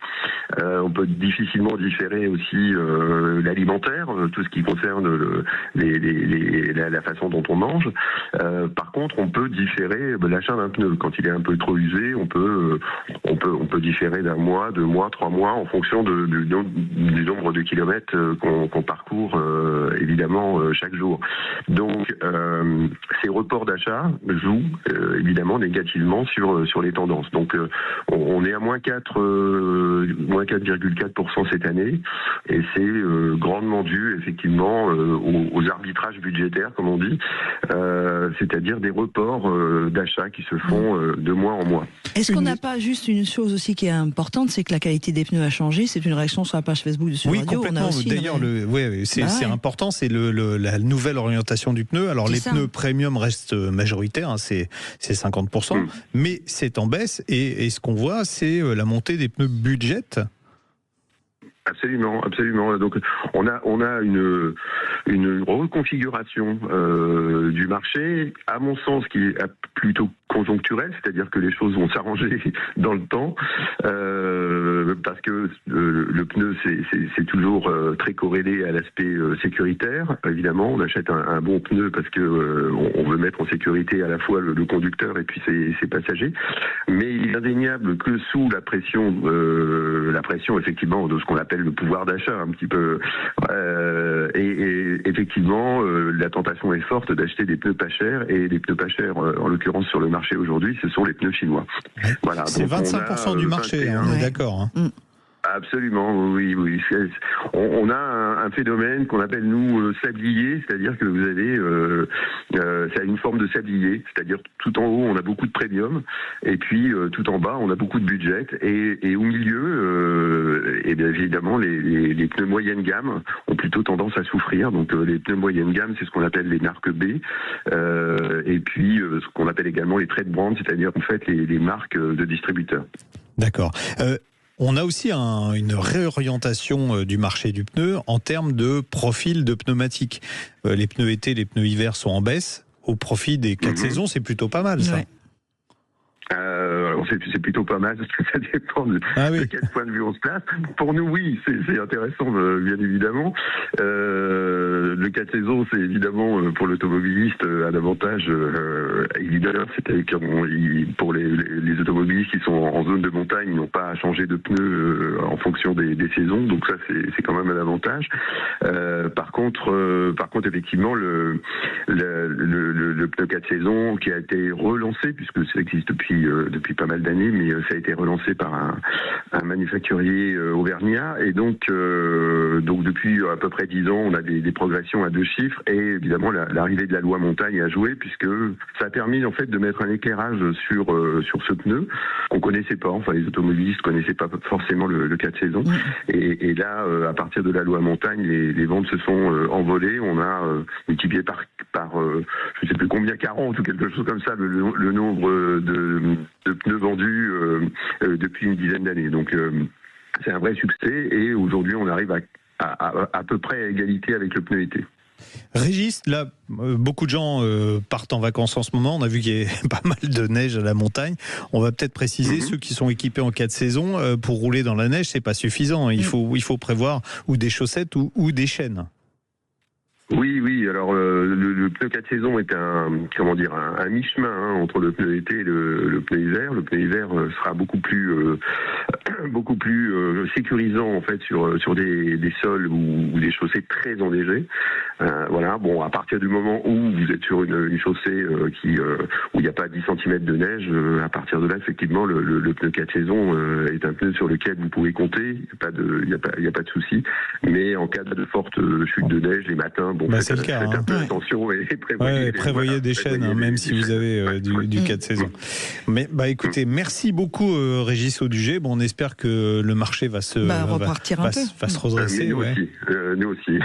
On peut difficilement différer aussi l'alimentaire, tout ce qui concerne la façon dont on mange. Par contre, on peut différer l'achat d'un pneu. Quand il est un peu trop usé, on peut différer d'un mois, 2 mois, 3 mois, en fonction du nombre de kilomètres qu'on parcourt, évidemment, chaque jour. Donc, ces reports d'achat jouent évidemment négativement sur les tendances. France. Donc on est à moins 4,4% cette année, et c'est grandement dû effectivement aux arbitrages budgétaires, comme on dit, c'est-à-dire des reports d'achats qui se font de mois en mois. Est-ce qu'on n'a pas juste une chose aussi qui est importante, c'est que la qualité des pneus a changé? C'est une réaction sur la page Facebook de Sud Radio. Complètement. On a aussi d'ailleurs, c'est important, c'est la nouvelle orientation du pneu. Alors les pneus premium restent majoritaires, hein, c'est 50%, mais c'est en baisse, et ce qu'on voit, c'est la montée des pneus budget. Absolument. Donc on a une reconfiguration du marché, à mon sens, qui est plutôt conjoncturelle, c'est-à-dire que les choses vont s'arranger dans le temps, parce que le pneu c'est toujours très corrélé à l'aspect sécuritaire. Évidemment, on achète un bon pneu parce que on veut mettre en sécurité à la fois le conducteur et puis ses passagers. Mais il est indéniable que sous la pression effectivement de ce qu'on appelle le pouvoir d'achat un petit peu, et effectivement la tentation est forte d'acheter des pneus pas chers, et les pneus pas chers en l'occurrence sur le marché aujourd'hui, ce sont les pneus chinois. Voilà, c'est 25% du marché, on est d'accord. Absolument, oui. On a un phénomène qu'on appelle, nous, sablier, c'est-à-dire que vous avez ça a une forme de sablier, c'est-à-dire tout en haut, on a beaucoup de premium, et puis tout en bas, on a beaucoup de budget, et au milieu, et bien évidemment, les pneus moyenne gamme ont plutôt tendance à souffrir. Donc les pneus moyenne gamme, c'est ce qu'on appelle les marques B, et puis ce qu'on appelle également les trade brands, c'est-à-dire en fait les marques de distributeurs. D'accord. On a aussi une réorientation du marché du pneu en termes de profil de pneumatique. Les pneus été, les pneus hiver sont en baisse. Au profit des 4 saisons, c'est plutôt pas mal, ça. C'est plutôt pas mal, parce que ça dépend de quel point de vue on se place. Pour nous, oui, c'est intéressant, bien évidemment. Le 4 saisons, c'est évidemment pour l'automobiliste un avantage évident. C'est-à-dire pour les automobilistes qui sont en zone de montagne, ils n'ont pas à changer de pneus en fonction des saisons, donc ça c'est quand même un avantage. Par contre, effectivement, le pneu 4 saisons qui a été relancé, puisque ça existe depuis pas mal d'années, mais ça a été relancé par un manufacturier auvergnat, et donc depuis à peu près 10 ans, on a des progressions à 2 chiffres, et évidemment l'arrivée de la loi montagne a joué, puisque ça a permis en fait de mettre un éclairage sur ce pneu qu'on connaissait pas, enfin les automobilistes connaissaient pas forcément le 4 saisons, et là à partir de la loi montagne, les ventes se sont envolées. On a multiplié par je sais plus combien, 40 ou quelque chose comme ça, le nombre de pneus vendus depuis une dizaine d'années. Donc c'est un vrai succès, et aujourd'hui on arrive à peu près à égalité avec le pneu été. Régis, là, beaucoup de gens partent en vacances en ce moment. On a vu qu'il y avait pas mal de neige à la montagne. On va peut-être préciser, ceux qui sont équipés en 4 saisons, pour rouler dans la neige, c'est pas suffisant. Il faut prévoir ou des chaussettes ou des chaînes. Oui. Alors le pneu 4 saisons est un mi-chemin entre le pneu été et le pneu hiver. Le pneu hiver sera beaucoup plus sécurisant en fait sur des sols ou des chaussées très enneigées. Voilà. Bon, à partir du moment où vous êtes sur une chaussée où il n'y a pas 10 cm de neige, à partir de là, effectivement, le pneu 4 saisons est un pneu sur lequel vous pouvez compter. Il n'y a pas de souci. Mais en cas de forte chute de neige les matins, c'est le cas. Faites un peu attention et prévoyez des chaînes, même si vous avez du 4 saisons. Mais écoutez, merci beaucoup Régis Auduger. Bon, on espère que le marché va se redresser. Nous aussi.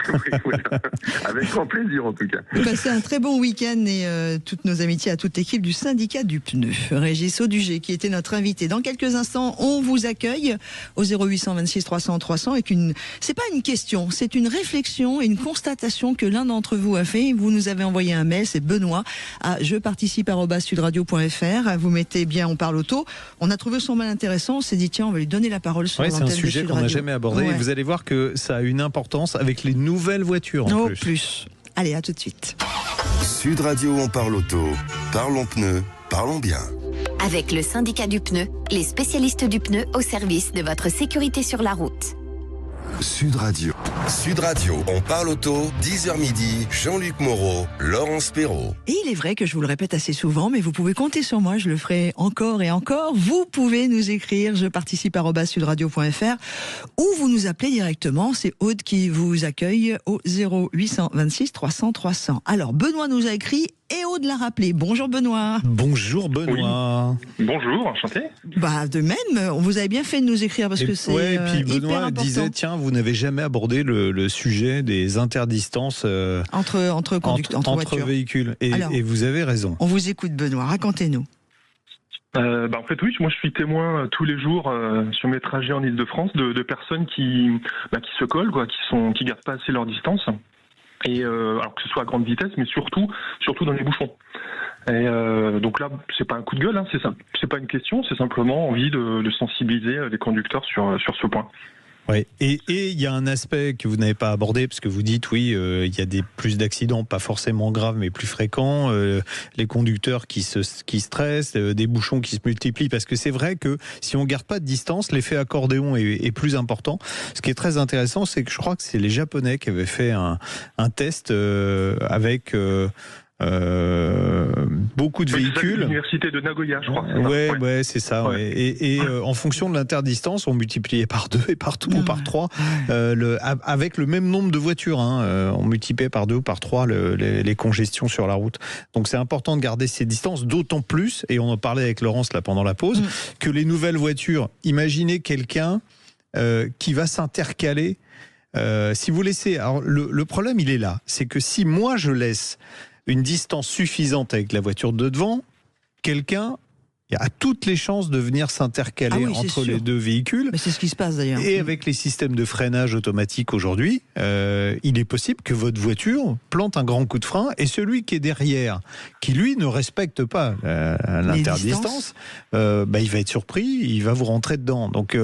Avec grand plaisir en tout cas. Passez un très bon week-end, et toutes nos amitiés à toute l'équipe du syndicat du pneu. Régis Auduger qui était notre invité. Dans quelques instants, on vous accueille au 0826 300 300 avec c'est pas une question, c'est une réflexion et une constatation que l'un d'entre vous a fait. Vous nous avez envoyé un mail, c'est Benoît à jeparticipe@sudradio.fr. Vous mettez bien On parle auto. On a trouvé son mail intéressant, on s'est dit tiens, on va lui donner la parole sur l'antenne de Sud Radio. C'est un sujet qu'on n'a jamais abordé, et vous allez voir que ça a une importance avec les nouvelles voitures en plus. Allez, à tout de suite. Sud Radio, on parle auto. Parlons pneus, parlons bien. Avec le syndicat du pneu, les spécialistes du pneu au service de votre sécurité sur la route. Sud Radio. Sud Radio, on parle auto, 10h midi, Jean-Luc Moreau, Laurence Perrault. Et il est vrai que je vous le répète assez souvent, mais vous pouvez compter sur moi, je le ferai encore et encore. Vous pouvez nous écrire, je participe @sudradio.fr, ou vous nous appelez directement, c'est Aude qui vous accueille au 0826 300 300. Alors, Benoît nous a écrit et Aude l'a rappelé. Bonjour Benoît. Bonjour Benoît. Oui. Bonjour, enchanté. De même, vous avez bien fait de nous écrire parce que c'est et puis hyper Benoît important. disait, tiens, vous n'avez jamais abordé le sujet des interdistances entre voitures. Véhicules. Alors, et vous avez raison. On vous écoute Benoît, racontez-nous. En fait, oui, moi je suis témoin tous les jours sur mes trajets en Ile-de-France de personnes qui se collent, qui gardent pas assez leur distance. Et alors que ce soit à grande vitesse, mais surtout dans les bouchons. Et donc là, c'est pas un coup de gueule, c'est ça. C'est pas une question, c'est simplement envie de sensibiliser les conducteurs sur ce point. Ouais. Et il y a un aspect que vous n'avez pas abordé, parce que vous dites, oui, il y a plus d'accidents, pas forcément graves, mais plus fréquents, les conducteurs qui stressent, des bouchons qui se multiplient, parce que c'est vrai que si on ne garde pas de distance, l'effet accordéon est plus important. Ce qui est très intéressant, c'est que je crois que c'est les Japonais qui avaient fait un test avec... beaucoup de véhicules. L'université de Nagoya, je crois. Ouais, c'est ça. Ouais. Et en fonction de l'interdistance, on multipliait par 2 et par 3 avec le même nombre de voitures. On multipliait par 2 ou par 3 les congestions sur la route. Donc c'est important de garder ces distances, d'autant plus, et on en parlait avec Laurence là pendant la pause, que les nouvelles voitures, imaginez quelqu'un qui va s'intercaler. Si vous laissez... Alors, le problème, il est là. C'est que si moi, je laisse une distance suffisante avec la voiture de devant, quelqu'un a toutes les chances de venir s'intercaler entre les deux véhicules. Mais c'est ce qui se passe d'ailleurs. Et avec les systèmes de freinage automatique aujourd'hui, il est possible que votre voiture plante un grand coup de frein et celui qui est derrière, qui lui ne respecte pas l'interdistance, il va être surpris, il va vous rentrer dedans. Donc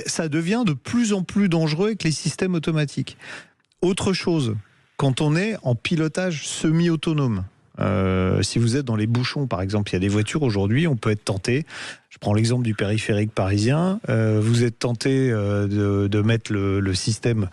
ça devient de plus en plus dangereux avec les systèmes automatiques. Autre chose, quand on est en pilotage semi-autonome, si vous êtes dans les bouchons, par exemple, il y a des voitures aujourd'hui, on peut être tenté, je prends l'exemple du périphérique parisien, vous êtes tenté de mettre le système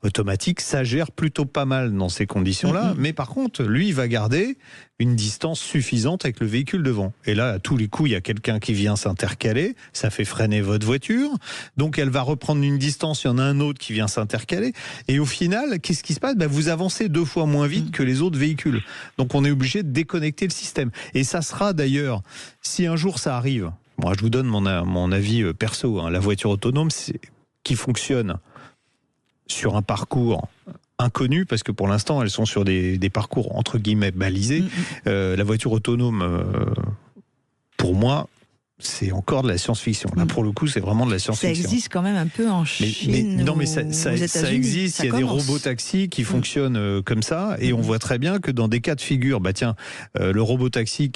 automatique, ça gère plutôt pas mal dans ces conditions-là, mais par contre, lui, il va garder une distance suffisante avec le véhicule devant. Et là, à tous les coups, il y a quelqu'un qui vient s'intercaler, ça fait freiner votre voiture, donc elle va reprendre une distance, il y en a un autre qui vient s'intercaler, et au final, qu'est-ce qui se passe ? Vous avancez 2 fois moins vite que les autres véhicules. Donc on est obligé de déconnecter le système. Et ça sera d'ailleurs, si un jour ça arrive, moi je vous donne mon avis perso, la voiture autonome qui fonctionne sur un parcours inconnu, parce que pour l'instant elles sont sur des parcours entre guillemets balisés. La voiture autonome, pour moi, c'est encore de la science-fiction. Là, pour le coup, c'est vraiment de la science-fiction. Ça existe quand même un peu en Chine. Non, mais ça existe. Il y a des robotaxis qui fonctionnent comme ça, et on voit très bien que dans des cas de figure, le robotaxi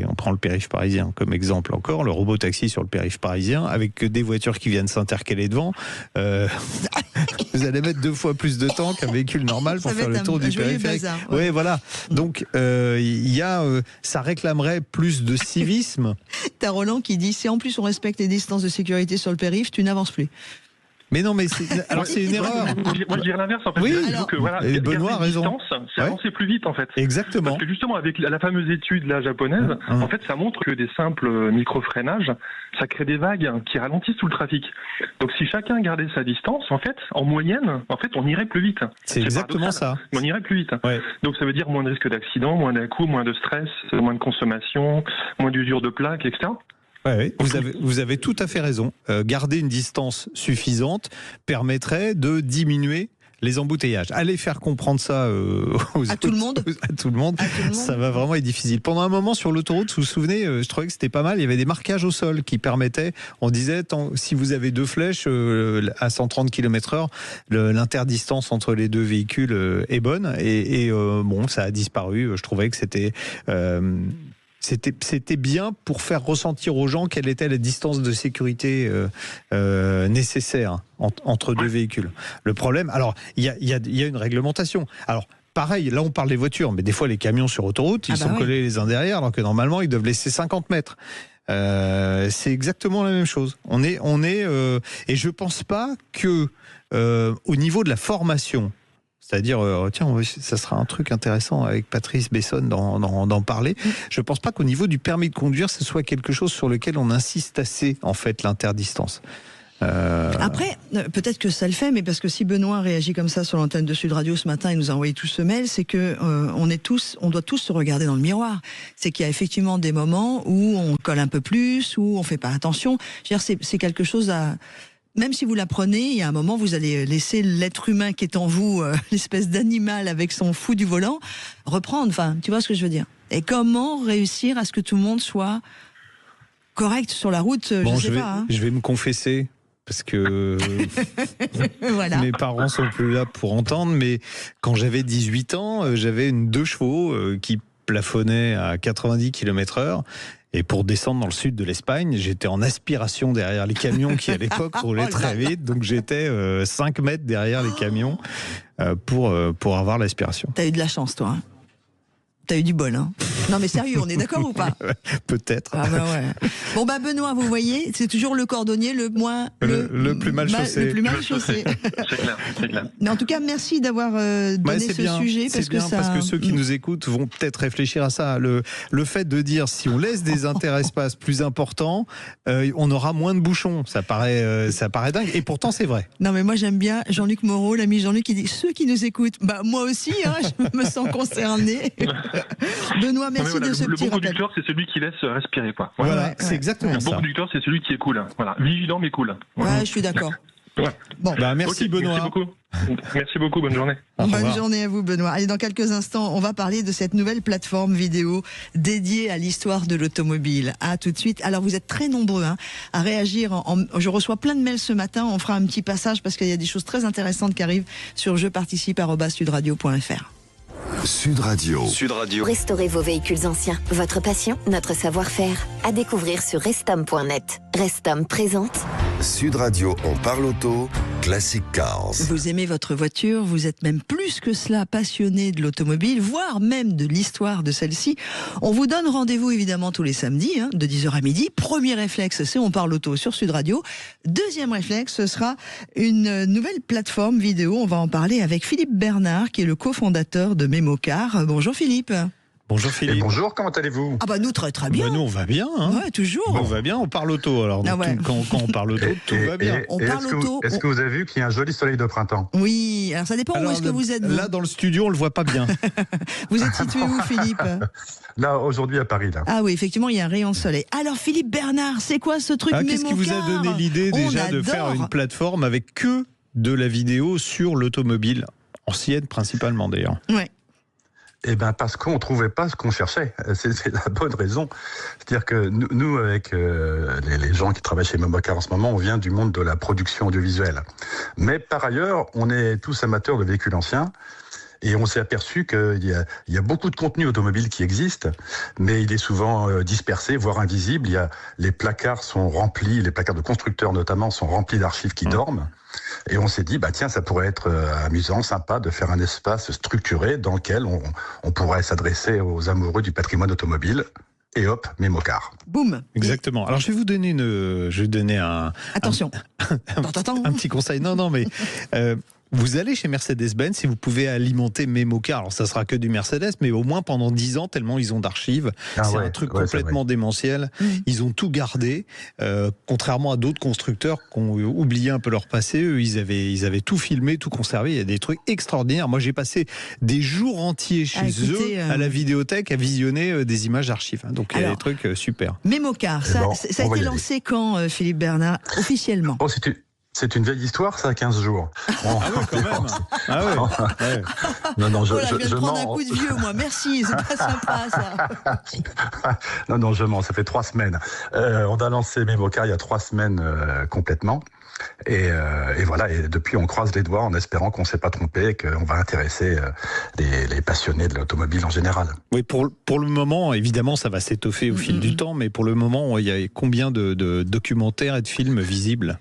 on prend le périph' parisien comme exemple encore, le robotaxi sur le périph' parisien, avec des voitures qui viennent s'intercaler devant, vous allez mettre 2 fois plus de temps qu'un véhicule normal pour faire le tour du périphérique. Ouais, voilà. Donc, ça réclamerait plus de civisme. T'as Roland qui dit, si en plus on respecte les distances de sécurité sur le périph', tu n'avances plus. Mais non, mais c'est une erreur. Moi, je dirais l'inverse, en fait. Oui, et Benoît a raison. C'est avancer plus vite, en fait. Exactement. Parce que justement, avec la fameuse étude japonaise, en fait, ça montre que des simples micro-freinages, ça crée des vagues qui ralentissent tout le trafic. Donc, si chacun gardait sa distance, en fait, en moyenne, on irait plus vite. C'est exactement ça. On irait plus vite. Ouais. Donc, ça veut dire moins de risques d'accident, moins d'à-coups, moins de stress, moins de consommation, moins d'usure de plaques, etc. Oui, vous avez tout à fait raison. Garder une distance suffisante permettrait de diminuer les embouteillages. Allez faire comprendre ça à tout le monde. À tout le monde. Ça va vraiment être difficile. Pendant un moment sur l'autoroute, vous vous souvenez, je trouvais que c'était pas mal. Il y avait des marquages au sol qui permettaient, on disait, si vous avez 2 flèches à 130 km/h, l'interdistance entre les 2 véhicules est bonne. Et ça a disparu. Je trouvais que c'était bien pour faire ressentir aux gens quelle était la distance de sécurité nécessaire entre 2 véhicules. Le problème, alors il y a une réglementation. Alors pareil, là on parle des voitures, mais des fois les camions sur autoroute, ils sont collés les uns derrière, alors que normalement ils doivent laisser 50 mètres. C'est exactement la même chose. On est et je pense pas que au niveau de la formation, c'est-à-dire, tiens, ça sera un truc intéressant avec Patrice Bessonne d'en parler. Je pense pas qu'au niveau du permis de conduire, ce soit quelque chose sur lequel on insiste assez, en fait, l'interdistance. Après, peut-être que ça le fait, mais parce que si Benoît réagit comme ça sur l'antenne de Sud Radio ce matin, il nous a envoyé tout ce mail, c'est que on doit tous se regarder dans le miroir. C'est qu'il y a effectivement des moments où on colle un peu plus, où on fait pas attention. Je veux dire, c'est quelque chose à... Même si vous l'apprenez, il y a un moment, vous allez laisser l'être humain qui est en vous, l'espèce d'animal avec son fou du volant, reprendre. Enfin, tu vois ce que je veux dire. Et comment réussir à ce que tout le monde soit correct sur la route, bon, je sais pas. Hein. Je vais me confesser. Parce que voilà. Mes parents sont plus là pour entendre, mais quand j'avais 18 ans, j'avais une 2 chevaux qui plafonnait à 90 km/h. Et pour descendre dans le sud de l'Espagne, j'étais en aspiration derrière les camions qui à l'époque roulaient très vite. Donc j'étais 5 mètres derrière les camions pour avoir l'aspiration. T'as eu de la chance, toi. Hein. T'as eu du bol, hein. Non mais sérieux, on est d'accord ou pas? Peut-être. Ah bah ouais. Bon bah Benoît, vous voyez, c'est toujours le cordonnier le plus mal chaussé. Le plus mal chaussé. C'est clair. Mais en tout cas, merci d'avoir donné ce sujet. Parce que ceux qui nous écoutent vont peut-être réfléchir à ça. Le fait de dire si on laisse des interespaces plus importants, on aura moins de bouchons. Ça paraît dingue. Et pourtant, c'est vrai. Non mais moi j'aime bien Jean-Luc Moreau, l'ami Jean-Luc, qui dit ceux qui nous écoutent. Bah moi aussi, hein, je me sens concerné. Benoît, merci de ce petit rappel. Le bon conducteur, c'est celui qui laisse respirer, quoi. Voilà, c'est exactement ça. Le bon conducteur, c'est celui qui est cool. Voilà, vigilant mais cool. Ouais, je suis d'accord. Ouais. Bon, bah merci Benoît. Merci beaucoup, bonne journée. Bonne journée à vous Benoît. Allez, dans quelques instants, on va parler de cette nouvelle plateforme vidéo dédiée à l'histoire de l'automobile. À tout de suite. Alors vous êtes très nombreux à réagir. Je reçois plein de mails ce matin. On fera un petit passage parce qu'il y a des choses très intéressantes qui arrivent sur jeparticipe@sudradio.fr. Sud Radio. Restaurez vos véhicules anciens. Votre passion, notre savoir-faire. À découvrir sur Restom.net. Restom présente Sud Radio, on parle auto, Classic Cars. Vous aimez votre voiture, vous êtes même plus que cela passionné de l'automobile, voire même de l'histoire de celle-ci. On vous donne rendez-vous évidemment tous les samedis, de 10h à midi. Premier réflexe, c'est On parle auto sur Sud Radio. Deuxième réflexe, ce sera une nouvelle plateforme vidéo. On va en parler avec Philippe Bernard, qui est le cofondateur de Memocar. Bonjour Philippe. Bonjour Philippe. Et bonjour, comment allez-vous? Ah bah nous très bien. Bah nous on va bien. Hein. Ouais, toujours. On va bien, on parle auto. Alors quand on parle auto, tout va bien. Est-ce que vous avez vu qu'il y a un joli soleil de printemps? Oui, alors ça dépend où est-ce que vous êtes. Là dans le studio on le voit pas bien. Vous êtes situé où Philippe? Là aujourd'hui à Paris là. Ah oui, effectivement il y a un rayon de soleil. Alors Philippe Bernard, c'est quoi ce truc Memocar? Qu'est-ce qui vous a donné l'idée déjà de faire une plateforme avec que de la vidéo sur l'automobile ancienne principalement d'ailleurs? Ouais. Eh ben parce qu'on trouvait pas ce qu'on cherchait. C'est la bonne raison. C'est-à-dire que nous avec les gens qui travaillent chez Memocar en ce moment, on vient du monde de la production audiovisuelle. Mais par ailleurs, on est tous amateurs de véhicules anciens. Et on s'est aperçu qu'il y a beaucoup de contenu automobile qui existe, mais il est souvent dispersé, voire invisible. Les placards sont remplis, les placards de constructeurs notamment sont remplis d'archives qui dorment. Et on s'est dit, bah tiens, ça pourrait être amusant, sympa de faire un espace structuré dans lequel on pourrait s'adresser aux amoureux du patrimoine automobile. Et hop, Memocar. Boum. Exactement. Alors je vais vous donner attention. Un petit conseil. Non, mais vous allez chez Mercedes-Benz et vous pouvez alimenter Memocar. Alors ça sera que du Mercedes, mais au moins pendant 10 ans, tellement ils ont d'archives. C'est un truc complètement démentiel. Ils ont tout gardé. Contrairement à d'autres constructeurs qui ont oublié un peu leur passé, eux, ils avaient tout filmé, tout conservé. Il y a des trucs extraordinaires. Moi, j'ai passé des jours entiers chez eux à la vidéothèque à visionner des images d'archives. Donc il y a des trucs super. Memocar, ça a été lancé quand, Philippe Bernard, officiellement? C'est une vieille histoire, ça, 15 jours. Ah oui, quand même. Ah ouais. Non, je viens de prendre un coup de vieux, moi. Merci, c'est pas sympa, ça. Non, je mens, ça fait 3 semaines. On a lancé Memocar il y a 3 semaines complètement. Et voilà, et depuis on croise les doigts en espérant qu'on ne s'est pas trompé et qu'on va intéresser les passionnés de l'automobile en général. Oui, pour le moment, évidemment, ça va s'étoffer au fil du temps, mais pour le moment, il y a combien de documentaires et de films visibles ?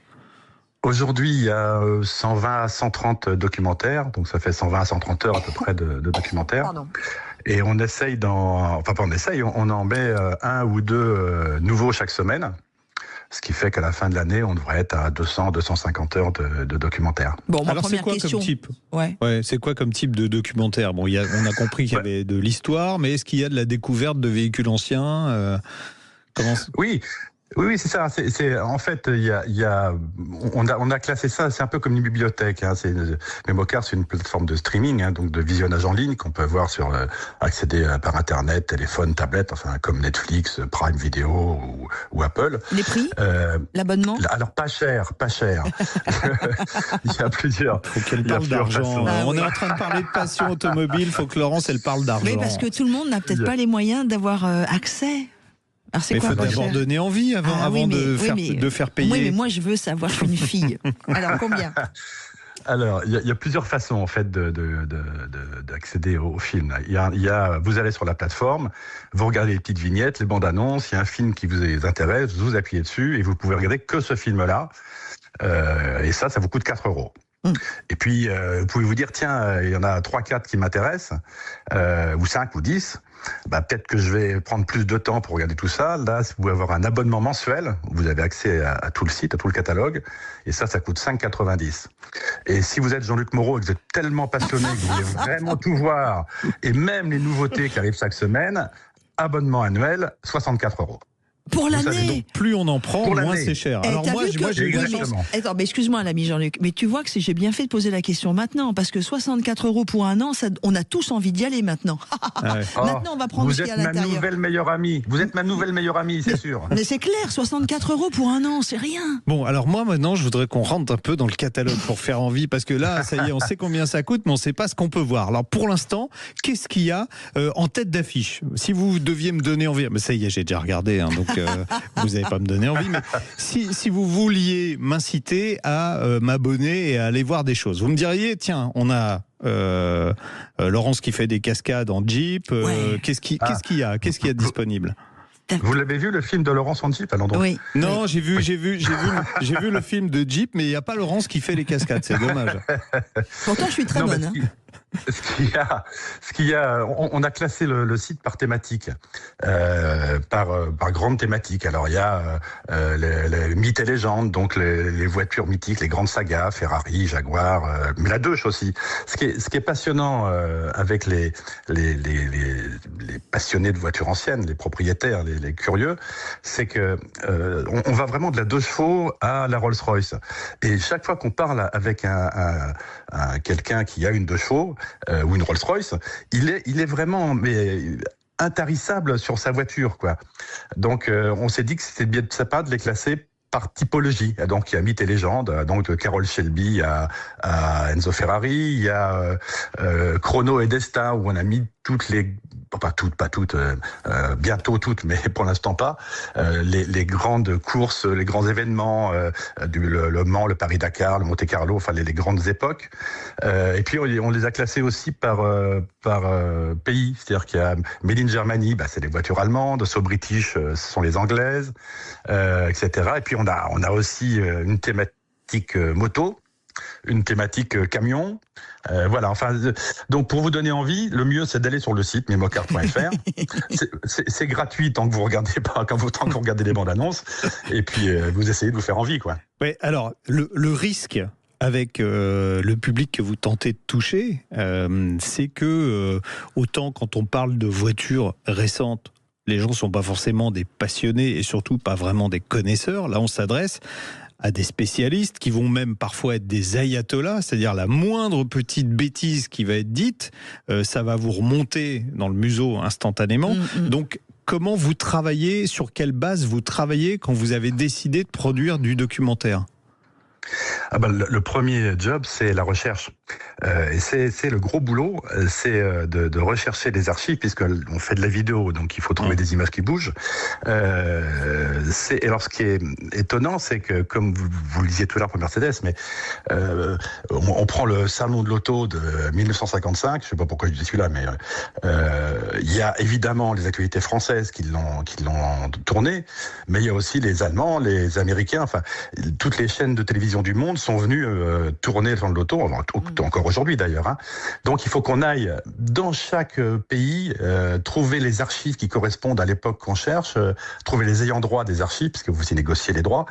Aujourd'hui, il y a 120 à 130 documentaires, donc ça fait 120 à 130 heures à peu près de documentaires. Pardon. Et on essaye on en met 1 ou 2 nouveaux chaque semaine. Ce qui fait qu'à la fin de l'année, on devrait être à 200-250 heures de documentaire. Bon, alors c'est quoi comme type ? Ouais, c'est quoi comme type de documentaire ? Bon, on a compris qu'il y avait de l'histoire, mais est-ce qu'il y a de la découverte de véhicules anciens ? Oui, c'est ça. En fait, on a classé ça. C'est un peu comme une bibliothèque. Memocar, c'est une plateforme de streaming, donc de visionnage en ligne qu'on peut avoir accéder par Internet, téléphone, tablette, enfin comme Netflix, Prime Video ou Apple. Les prix, l'abonnement. Alors pas cher. Il y a plusieurs. Faut qu'elle parle d'argent. On est en train de parler de passion automobile. Faut que Laurence elle parle d'argent. Oui, parce que tout le monde n'a peut-être pas les moyens d'avoir accès. Alors il faut d'abord donner envie avant de faire payer. Oui, mais moi je veux savoir, je suis une fille. Alors combien ? Alors, il y a plusieurs façons en fait d'accéder au film. Vous allez sur la plateforme, vous regardez les petites vignettes, les bandes annonces. Il y a un film qui vous intéresse, vous appuyez dessus et vous pouvez regarder que ce film-là. Et ça vous coûte 4 €. Et puis, vous pouvez vous dire, tiens, il y en a 3-4 qui m'intéressent, ou 5 ou 10. Peut-être que je vais prendre plus de temps pour regarder tout ça. Là, vous pouvez avoir un abonnement mensuel. Vous avez accès à tout le site, à tout le catalogue. Et ça coûte 5,90 €. Et si vous êtes Jean-Luc Moreau et que vous êtes tellement passionné que vous voulez vraiment tout voir, et même les nouveautés qui arrivent chaque semaine, abonnement annuel, 64 €. Pour l'année. Donc plus on en prend, moins c'est cher. Alors moi j'ai exactement. Attends, mais excuse-moi l'ami Jean-Luc, mais tu vois que j'ai bien fait de poser la question maintenant, parce que 64 € pour un an, on a tous envie d'y aller maintenant. Maintenant on va prendre ce qu'il y a à l'intérieur. Vous êtes ma nouvelle meilleure amie, c'est sûr. Mais c'est clair, 64 € pour un an, c'est rien. Bon, alors moi maintenant je voudrais qu'on rentre un peu dans le catalogue pour faire envie, parce que là ça y est, on sait combien ça coûte, mais on ne sait pas ce qu'on peut voir. Alors pour l'instant, qu'est-ce qu'il y a en tête d'affiche ? Si vous deviez me donner envie, mais ça y est, j'ai déjà regardé, donc vous n'allez pas me donner envie, mais si vous vouliez m'inciter à m'abonner et à aller voir des choses, vous me diriez, tiens, on a Laurence qui fait des cascades en Jeep, qu'est-ce qu'il y a disponible ? Vous l'avez vu le film de Laurence en Jeep à l'endroit ? Oui. Non, j'ai vu le film de Jeep, mais il n'y a pas Laurence qui fait les cascades, c'est dommage. Pourtant, je suis très bonne. Ce qu'il y a, on a classé le site par thématique, par grande thématique. Alors il y a les mythes et légendes, donc les voitures mythiques, les grandes sagas, Ferrari, Jaguar, mais la Deutsch aussi. Ce qui est passionnant avec les passionnés de voitures anciennes, les propriétaires, les curieux, c'est que on va vraiment de la 2 chevaux à la Rolls-Royce. Et chaque fois qu'on parle avec quelqu'un qui a une 2 chevaux ou une Rolls-Royce, il est vraiment intarissable sur sa voiture, quoi. Donc on s'est dit que c'était bien de sa part de les classer par typologie. Donc il y a mythes et légendes, donc de Carroll Shelby à Enzo Ferrari, il y a Chrono et Destin où on a mis toutes les pas toutes, bientôt toutes, mais pour l'instant pas, les grandes courses, les grands événements, le Mans, le Paris-Dakar, le Monte-Carlo, enfin les grandes époques. Et puis on les a classés aussi par pays, c'est-à-dire qu'il y a Made in Germany, c'est les voitures allemandes, So British, ce sont les anglaises, etc. Et puis on a aussi une thématique moto, une thématique camion. Voilà, enfin, donc pour vous donner envie, le mieux c'est d'aller sur le site memocar.fr. C'est gratuit tant que vous regardez pas, tant que vous regardez les bandes annonces, et puis vous essayez de vous faire envie, quoi. Ouais, alors le risque avec le public que vous tentez de toucher, c'est que autant quand on parle de voitures récentes, les gens sont pas forcément des passionnés et surtout pas vraiment des connaisseurs. Là, on s'adresse à des spécialistes qui vont même parfois être des ayatollahs, c'est-à-dire la moindre petite bêtise qui va être dite, ça va vous remonter dans le museau instantanément. Donc, comment vous travaillez, sur quelle base vous travaillez quand vous avez décidé de produire du documentaire ? Le premier job, c'est la recherche. Et c'est le gros boulot, c'est de rechercher des archives, puisqu'on fait de la vidéo, donc il faut trouver des images qui bougent. Alors ce qui est étonnant, c'est que, comme vous le disiez tout à l'heure pour Mercedes, mais on prend le salon de l'auto de 1955, je ne sais pas pourquoi je dis celui-là, mais il y a évidemment les actualités françaises qui l'ont tourné, mais il y a aussi les Allemands, les Américains, enfin toutes les chaînes de télévision du monde sont venus tourner dans le loto, encore aujourd'hui d'ailleurs. Hein. Donc il faut qu'on aille dans chaque pays trouver les archives qui correspondent à l'époque qu'on cherche, trouver les ayants droit des archives, puisque vous y négociez les droits.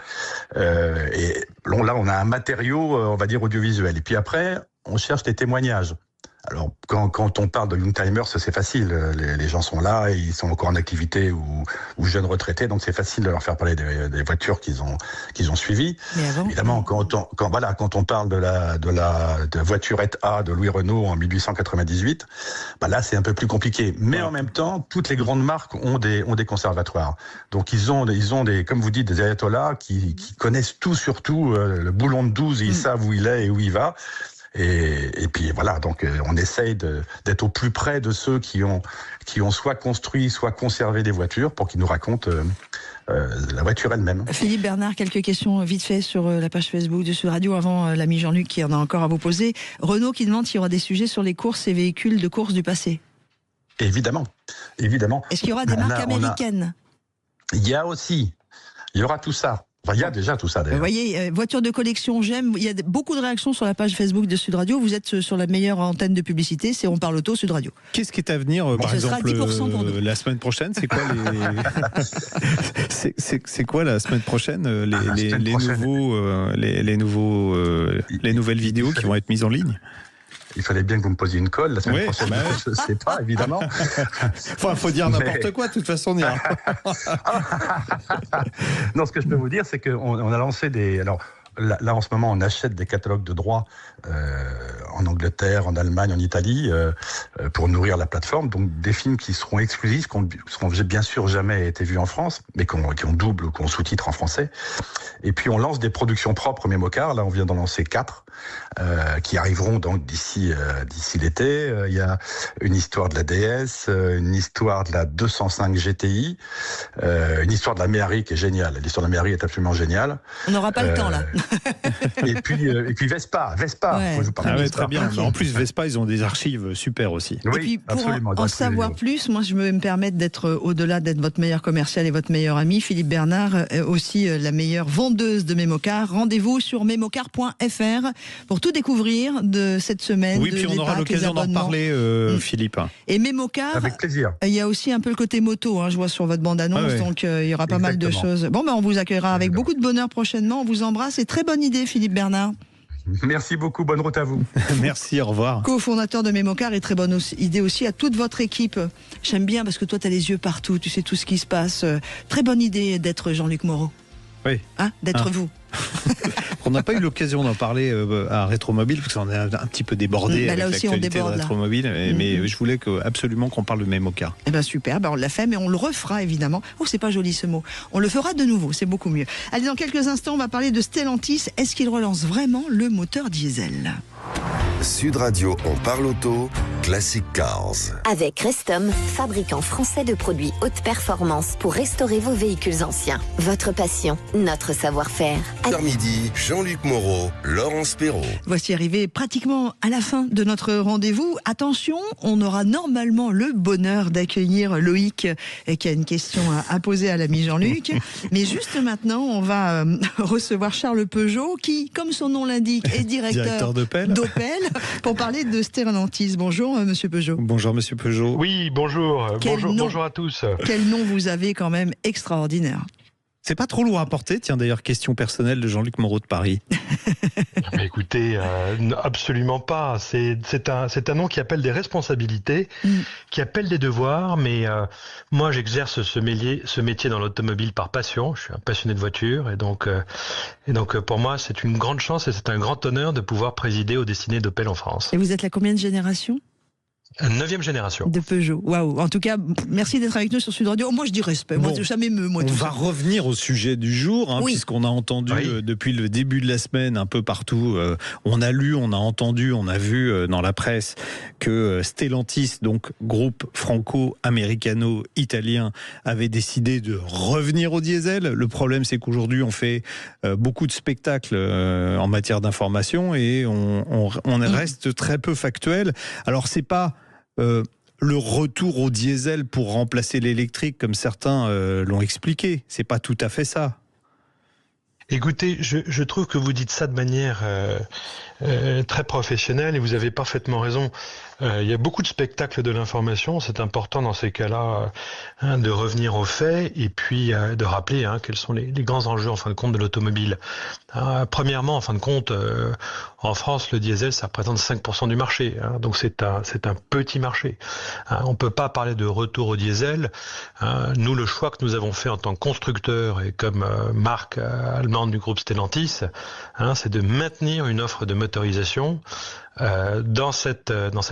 Et là, on a un matériau, on va dire, audiovisuel. Et puis après, on cherche des témoignages. Alors, quand on parle de Youngtimers, c'est facile. Les gens sont là, et ils sont encore en activité ou jeunes retraités, donc c'est facile de leur faire parler des voitures qu'ils ont suivies. Mais avant, évidemment, quand on parle de la voiturette A de Louis Renault en 1898, là, c'est un peu plus compliqué. Mais en même temps, toutes les grandes marques ont des conservatoires. Donc, ils ont des, comme vous dites, des ayatollahs qui connaissent tout sur tout. Le boulon de 12, ils savent où il est et où il va. Et puis voilà, donc on essaye d'être au plus près de ceux qui ont soit construit, soit conservé des voitures pour qu'ils nous racontent la voiture elle-même. Philippe Bernard, quelques questions vite fait sur la page Facebook de Sud Radio avant l'ami Jean-Luc qui en a encore à vous poser. Renault qui demande s'il y aura des sujets sur les courses et véhicules de course du passé. Évidemment. Est-ce qu'il y aura des marques américaines ? Il y aura tout ça. Enfin, il y a déjà tout ça d'ailleurs. Vous voyez, voiture de collection, j'aime. Il y a beaucoup de réactions sur la page Facebook de Sud Radio. Vous êtes sur la meilleure antenne de publicité, c'est On Parle Auto, Sud Radio. Qu'est-ce qui est à venir, par exemple, la semaine prochaine? C'est quoi c'est quoi la semaine prochaine les nouvelles vidéos qui vont être mises en ligne? Il fallait bien que vous me posiez une colle la semaine prochaine. Je ne sais pas, évidemment. Enfin, il faut dire n'importe quoi, de toute façon. Non, ce que je peux vous dire, c'est qu'on a lancé des... Alors, là, en ce moment, on achète des catalogues de droits en Angleterre, en Allemagne, en Italie, pour nourrir la plateforme. Donc, des films qui seront exclusifs, qui seront bien sûr jamais été vus en France, mais qui ont double ou qui ont sous-titres en français. Et puis, on lance des productions propres Mémocar. Là, on vient d'en lancer 4, qui arriveront donc d'ici l'été. Il y a une histoire de la DS, une histoire de la 205 GTI, une histoire de la Méhari qui est géniale. L'histoire de la Méhari est absolument géniale. On n'aura pas le temps, là. et puis Vespa. Ouais. Très bien. En plus, Vespa, ils ont des archives super aussi. Oui, et puis, pour absolument, en savoir plus, moi, je me permettre d'être, au-delà d'être votre meilleur commercial et votre meilleur ami, Philippe Bernard, aussi la meilleure vendeuse de Mémocar. Rendez-vous sur mémocar.fr pour tout découvrir de cette semaine. Oui, puis on aura l'occasion d'en parler, Philippe. Et Mémocar, avec plaisir. Il y a aussi un peu le côté moto, je vois sur votre bande-annonce, donc il y aura pas mal de choses. Bon, on vous accueillera avec beaucoup de bonheur prochainement. On vous embrasse et très bonne idée, Philippe Bernard. Merci beaucoup, bonne route à vous. Merci, au revoir. Co-fondateur de Mémocar et très bonne idée aussi à toute votre équipe. J'aime bien parce que toi, tu as les yeux partout, tu sais tout ce qui se passe. Très bonne idée d'être Jean-Luc Moreau. Oui. D'être vous. On n'a pas eu l'occasion d'en parler à Rétromobile parce qu'on est un petit peu débordé avec l'actualité de Rétromobile, mais je voulais absolument qu'on parle de Mémocar. Eh bien super, on l'a fait, mais on le refera évidemment. Oh, c'est pas joli ce mot. On le fera de nouveau, c'est beaucoup mieux. Allez, dans quelques instants, on va parler de Stellantis. Est-ce qu'il relance vraiment le moteur diesel ? Sud Radio, on parle auto, Classic Cars. Avec Restom, fabricant français de produits haute performance pour restaurer vos véhicules anciens. Votre passion, notre savoir-faire. Midi, Jean-Luc Moreau, Laurence Perrault. Voici arrivé pratiquement à la fin de notre rendez-vous. Attention, on aura normalement le bonheur d'accueillir Loïc qui a une question à poser à l'ami Jean-Luc. Mais juste maintenant, on va recevoir Charles Peugeot qui, comme son nom l'indique, est directeur d'Opel pour parler de Stellantis. Bonjour Monsieur Peugeot. Bonjour Monsieur Peugeot. Oui, bonjour. Bonjour à tous. Quel nom vous avez quand même extraordinaire. C'est pas trop lourd à porter, tiens d'ailleurs, question personnelle de Jean-Luc Moreau de Paris. Mais écoutez, absolument pas. C'est un nom qui appelle des responsabilités, qui appelle des devoirs, mais moi j'exerce ce métier dans l'automobile par passion. Je suis un passionné de voiture et donc pour moi c'est une grande chance et c'est un grand honneur de pouvoir présider aux destinées d'Opel en France. Et vous êtes la combien de génération ? 9e génération. De Peugeot. Waouh. En tout cas, merci d'être avec nous sur Sud Radio. Moi, je dis respect. Moi, ça m'émeut. On va revenir au sujet du jour, puisqu'on a entendu depuis le début de la semaine, un peu partout, on a lu, on a entendu, on a vu dans la presse que Stellantis, donc groupe franco-américano-italien, avait décidé de revenir au diesel. Le problème, c'est qu'aujourd'hui, on fait beaucoup de spectacles en matière d'information et on reste très peu factuel. Alors, c'est pas le retour au diesel pour remplacer l'électrique comme certains l'ont expliqué. C'est pas tout à fait ça. Écoutez, je trouve que vous dites ça de manière très professionnelle et vous avez parfaitement raison. Il y a beaucoup de spectacles de l'information. C'est important dans ces cas-là de revenir aux faits et puis de rappeler quels sont les grands enjeux en fin de compte de l'automobile. Premièrement, en fin de compte, en France, le diesel, ça représente 5% du marché. Donc c'est un petit marché. On peut pas parler de retour au diesel. Nous, le choix que nous avons fait en tant que constructeur et comme marque allemande du groupe Stellantis, c'est de maintenir une offre de motorisation dans cette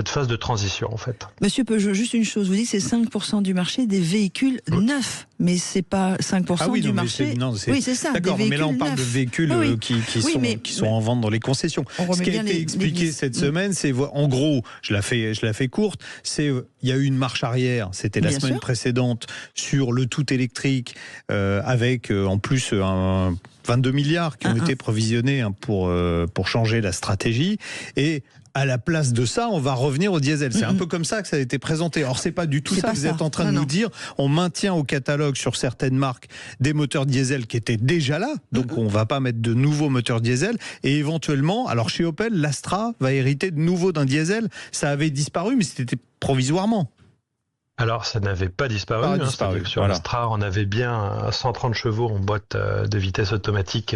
phase de transition en fait. Monsieur Peugeot, juste une chose, vous dites c'est 5% du marché des véhicules neufs, mais c'est pas 5% du marché. Oui, c'est ça. D'accord, mais là on parle de véhicules qui sont en vente dans les concessions. Ce qui a été expliqué cette semaine, c'est en gros, je la fais courte, c'est il y a eu une marche arrière, c'était la semaine précédente sur le tout électrique avec en plus 22 milliards qui ont été provisionnés pour changer la stratégie et à la place de ça, on va revenir au diesel. C'est un peu comme ça que ça a été présenté. Or, c'est pas du tout ça. Vous êtes en train de nous dire, on maintient au catalogue sur certaines marques des moteurs diesel qui étaient déjà là. Donc, on va pas mettre de nouveaux moteurs diesel. Et éventuellement, alors chez Opel, l'Astra va hériter de nouveau d'un diesel. Ça avait disparu, mais c'était provisoirement. Alors, ça n'avait pas disparu. Sur l'Astra, on avait bien 130 chevaux en boîte de vitesse automatique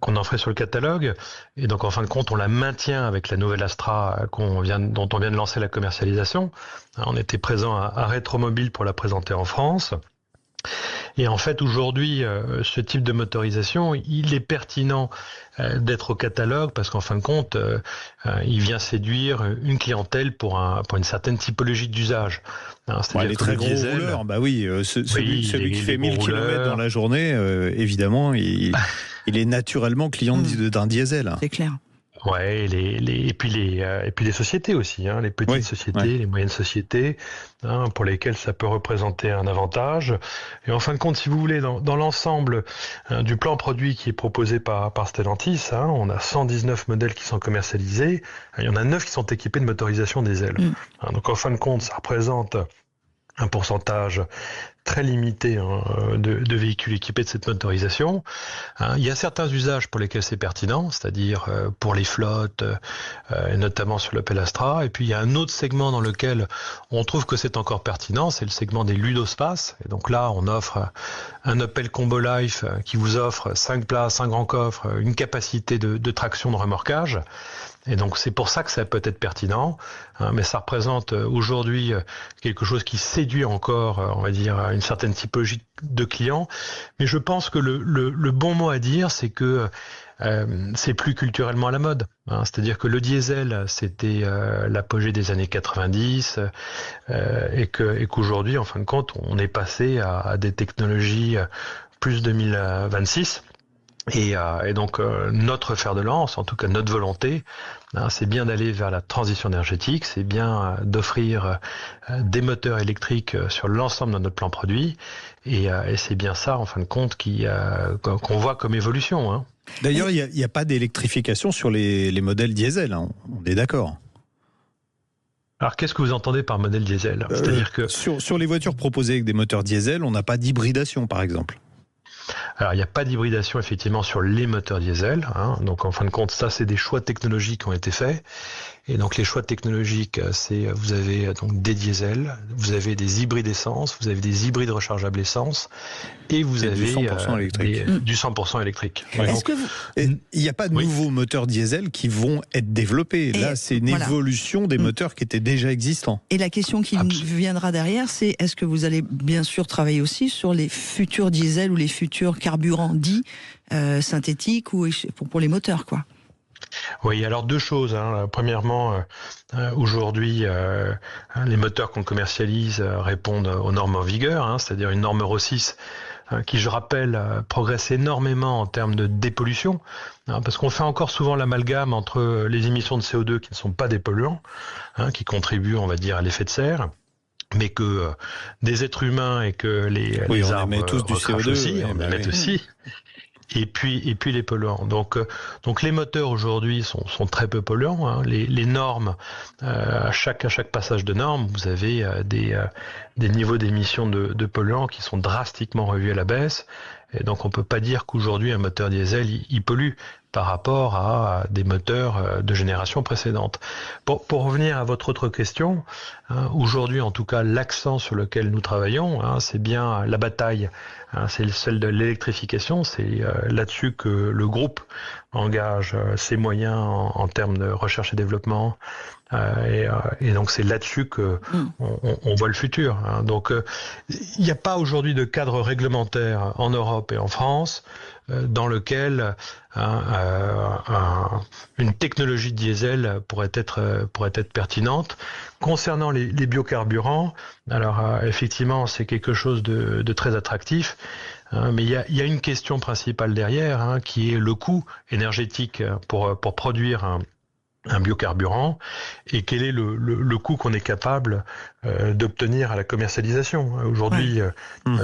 qu'on offrait sur le catalogue. Et donc, en fin de compte, on la maintient avec la nouvelle Astra dont on vient de lancer la commercialisation. On était présent à Rétromobile pour la présenter en France. Et en fait, aujourd'hui, ce type de motorisation, il est pertinent d'être au catalogue parce qu'en fin de compte, il vient séduire une clientèle pour une certaine typologie d'usage. Les très gros rouleurs, celui qui fait 1000 km dans la journée, évidemment, il est naturellement client d'un diesel. C'est clair. Ouais, et puis les sociétés aussi, les petites sociétés, les moyennes sociétés, pour lesquelles ça peut représenter un avantage. Et en fin de compte, si vous voulez, dans l'ensemble du plan produit qui est proposé par Stellantis, on a 119 modèles qui sont commercialisés. Il y en a 9 qui sont équipés de motorisation diesel. Donc en fin de compte, ça représente un pourcentage très limité de véhicules équipés de cette motorisation. Il y a certains usages pour lesquels c'est pertinent, c'est-à-dire pour les flottes, et notamment sur l'Opel Astra. Et puis il y a un autre segment dans lequel on trouve que c'est encore pertinent, c'est le segment des ludospaces. Et donc là, on offre un Opel Combo Life qui vous offre 5 places, un grand coffre, une capacité de traction de remorquage. Et donc c'est pour ça que ça peut être pertinent, mais ça représente aujourd'hui quelque chose qui séduit encore, on va dire, une certaine typologie de clients. Mais je pense que le bon mot à dire, c'est que c'est plus culturellement à la mode. C'est-à-dire que le diesel, c'était l'apogée des années 90 et qu'aujourd'hui, en fin de compte, on est passé à des technologies plus 2026. Et donc notre fer de lance, en tout cas notre volonté, c'est bien d'aller vers la transition énergétique, c'est bien d'offrir des moteurs électriques sur l'ensemble de notre plan produit, et c'est bien ça en fin de compte qu'on voit comme évolution. D'ailleurs, il n'y a pas d'électrification sur les modèles diesel, on est d'accord. Alors, qu'est-ce que vous entendez par modèle diesel ? C'est-à-dire que sur les voitures proposées avec des moteurs diesel, on n'a pas d'hybridation, par exemple. Alors, il n'y a pas d'hybridation effectivement sur les moteurs diesel. Donc, en fin de compte, ça, c'est des choix technologiques qui ont été faits. Et donc, les choix technologiques, vous avez donc des diesels, vous avez des hybrides essence, vous avez des hybrides rechargeables essence, et vous avez du 100% électrique. Du 100% électrique. Il n'y a pas de nouveaux moteurs diesel qui vont être développés. Là, c'est une évolution des moteurs qui étaient déjà existants. Et la question qui viendra derrière, c'est est-ce que vous allez bien sûr travailler aussi sur les futurs diesels ou les futurs carburants dits synthétiques ou pour les moteurs, quoi? Oui, alors deux choses. Premièrement, aujourd'hui, les moteurs qu'on commercialise répondent aux normes en vigueur, c'est-à-dire une norme Euro 6 qui, je rappelle, progresse énormément en termes de dépollution, parce qu'on fait encore souvent l'amalgame entre les émissions de CO2 qui ne sont pas des polluants, qui contribuent, on va dire, à l'effet de serre, mais que des êtres humains et que les arbres émet tous du CO2 aussi, on émet aussi. Et puis les polluants. Donc les moteurs aujourd'hui sont très peu polluants. Les normes, à chaque passage de normes, vous avez des niveaux d'émissions de polluants qui sont drastiquement revus à la baisse. Et donc on peut pas dire qu'aujourd'hui un moteur diesel il pollue par rapport à des moteurs de génération précédente. Pour revenir à votre autre question, aujourd'hui en tout cas l'accent sur lequel nous travaillons, c'est bien la bataille, c'est celle de l'électrification, c'est là-dessus que le groupe engage ses moyens en termes de recherche et développement. Et donc c'est là-dessus que on voit le futur. Donc il n'y a pas aujourd'hui de cadre réglementaire en Europe et en France dans lequel une technologie diesel pourrait être pertinente. Concernant les biocarburants, alors effectivement c'est quelque chose de très attractif. Mais il y a une question principale derrière, qui est le coût énergétique pour produire un biocarburant, et quel est le coût qu'on est capable d'obtenir à la commercialisation. Aujourd'hui,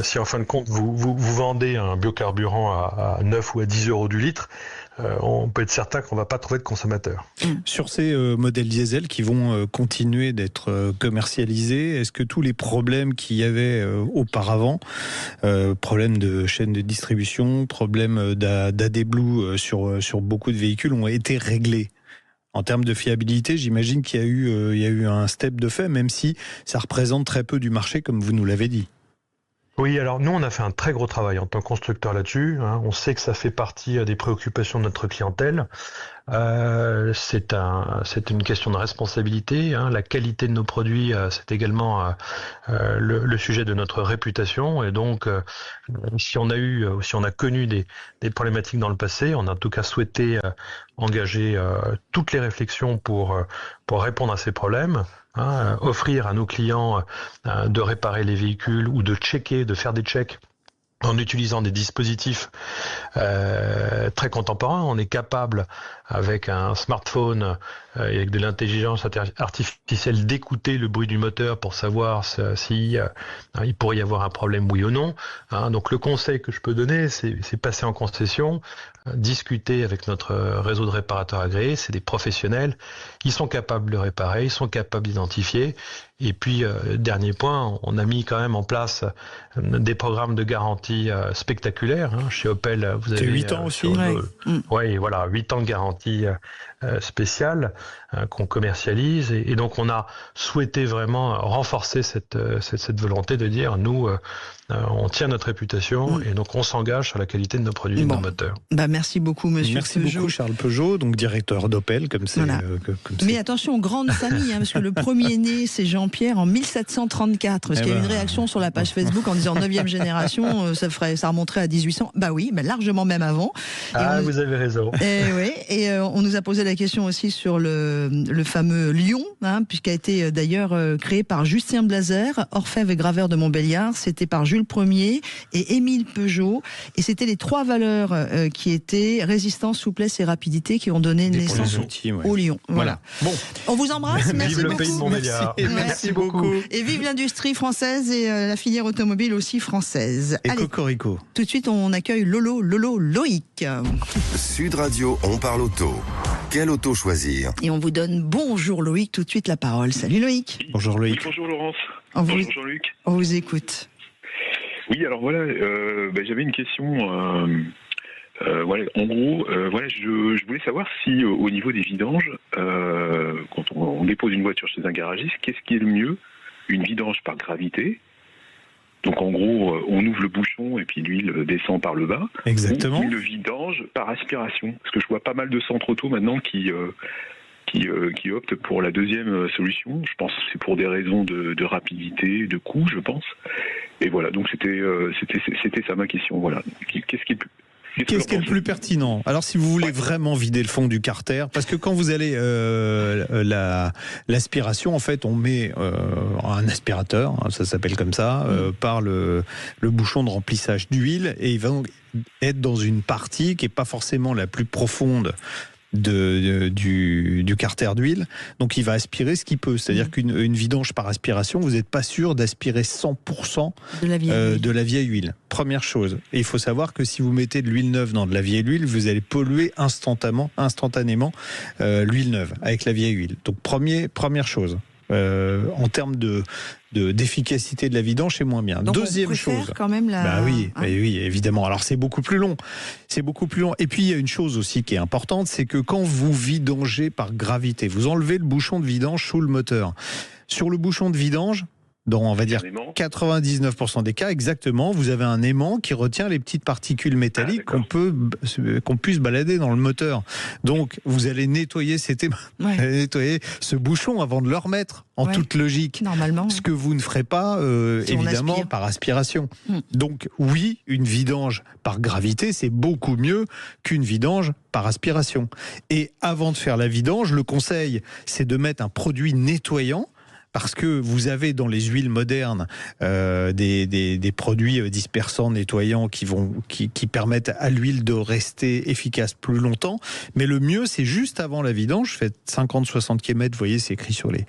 si en fin de compte vous vendez un biocarburant à 9 ou à 10 euros du litre, on peut être certain qu'on ne va pas trouver de consommateurs. Sur ces modèles diesel qui vont continuer d'être commercialisés, est-ce que tous les problèmes qu'il y avait auparavant, problèmes de chaîne de distribution, problèmes d'AdBlue sur beaucoup de véhicules, ont été réglés? En termes de fiabilité, j'imagine qu'il y a eu un step de fait, même si ça représente très peu du marché, comme vous nous l'avez dit. Oui, alors nous, on a fait un très gros travail en tant que constructeur là-dessus. On sait que ça fait partie des préoccupations de notre clientèle. C'est une question de responsabilité. La qualité de nos produits, c'est également le sujet de notre réputation. Et donc, si on a connu des problématiques dans le passé, on a en tout cas souhaité engager toutes les réflexions pour répondre à ces problèmes. Offrir à nos clients de réparer les véhicules ou de faire des checks en utilisant des dispositifs très contemporains. On est capable, avec un smartphone et avec de l'intelligence artificielle, d'écouter le bruit du moteur pour savoir si il pourrait y avoir un problème, oui ou non. Donc le conseil que je peux donner, c'est passer en concession, discuter avec notre réseau de réparateurs agréés. C'est des professionnels, ils sont capables de réparer, ils sont capables d'identifier. Et puis, dernier point, on a mis quand même en place des programmes de garantie spectaculaires. Chez Opel, vous avez 8 ans aussi. Oui, voilà, 8 ans de garantie spéciale qu'on commercialise. Et donc, on a souhaité vraiment renforcer cette volonté de dire, nous, on tient notre réputation et donc on s'engage sur la qualité de nos produits et de nos moteurs. Merci beaucoup, monsieur Peugeot. Merci beaucoup, Charles Peugeot, donc directeur d'Opel, comme c'est. Voilà. Mais attention, grande famille, parce que le premier-né, c'est Jean-Pierre en 1734. Parce qu'il y a eu une réaction sur la page Facebook en disant 9e génération, ça remonterait à 1800. Bah oui, largement même avant. Vous avez raison. Et on nous a posé la question aussi sur le fameux Lion, puisqu'il a été d'ailleurs créé par Justin Blazer, orfèvre et graveur de Montbéliard. C'était par Jules Ier et Émile Peugeot. Et c'était les 3 valeurs qui étaient résistance, souplesse et rapidité qui ont donné naissance au Lion. Voilà. Bon. On vous embrasse. Merci vive beaucoup. Le pays de Montbéliard. Merci beaucoup. Et vive l'industrie française et la filière automobile aussi française. Et cocorico. Tout de suite, on accueille Loïc. Sud Radio, on parle auto. Quelle auto choisir? Et on vous donne bonjour Loïc, tout de suite la parole. Salut Loïc. Bonjour Loïc. Bonjour Laurence. Bonjour Jean-Luc. On vous écoute. Oui, alors voilà, j'avais une question. En gros, je voulais savoir si au niveau des vidanges, quand on dépose une voiture chez un garagiste, qu'est-ce qui est le mieux? Une vidange par gravité, donc en gros, on ouvre le bouchon et puis l'huile descend par le bas. Exactement. Ou une vidange par aspiration, parce que je vois pas mal de centres auto maintenant qui optent pour la deuxième solution. Je pense que c'est pour des raisons de rapidité, de coût, je pense. Et voilà, donc c'était ça ma question. Voilà. Qu'est-ce qui est le plus pertinent? Alors, si vous voulez vraiment vider le fond du carter, parce que quand vous allez l'aspiration, en fait, on met un aspirateur, ça s'appelle comme ça, par le bouchon de remplissage d'huile, et il va donc être dans une partie qui n'est pas forcément la plus profonde du carter d'huile, donc il va aspirer ce qu'il peut. C'est-à-dire qu'une vidange par aspiration, vous n'êtes pas sûr d'aspirer 100% de la vieille huile. Première chose. Et il faut savoir que si vous mettez de l'huile neuve dans de la vieille huile, vous allez polluer instantanément l'huile neuve avec la vieille huile. Donc première chose. en termes d'efficacité de la vidange, c'est moins bien. Donc deuxième on préfère chose. Quand même oui, évidemment. Alors c'est beaucoup plus long. Et puis il y a une chose aussi qui est importante, c'est que quand vous vidangez par gravité, vous enlevez le bouchon de vidange sous le moteur. Sur le bouchon de vidange, dans, on va dire, 99% des cas, exactement, vous avez un aimant qui retient les petites particules métalliques qu'on puisse balader dans le moteur. Donc, vous allez nettoyer nettoyer ce bouchon avant de le remettre, en toute logique. Normalement. Ce que vous ne ferez pas, évidemment, par aspiration. Donc, oui, une vidange par gravité, c'est beaucoup mieux qu'une vidange par aspiration. Et avant de faire la vidange, le conseil, c'est de mettre un produit nettoyant. Parce que vous avez dans les huiles modernes des produits dispersants, nettoyants qui permettent à l'huile de rester efficace plus longtemps. Mais le mieux, c'est juste avant la vidange. Faites 50-60 km, vous voyez, c'est écrit sur les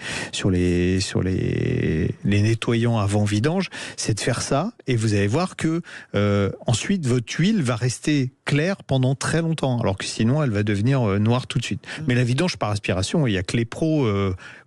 nettoyants avant vidange. C'est de faire ça et vous allez voir que ensuite votre huile va rester claire pendant très longtemps. Alors que sinon, elle va devenir noire tout de suite. Mais la vidange par aspiration, il n'y a que les pros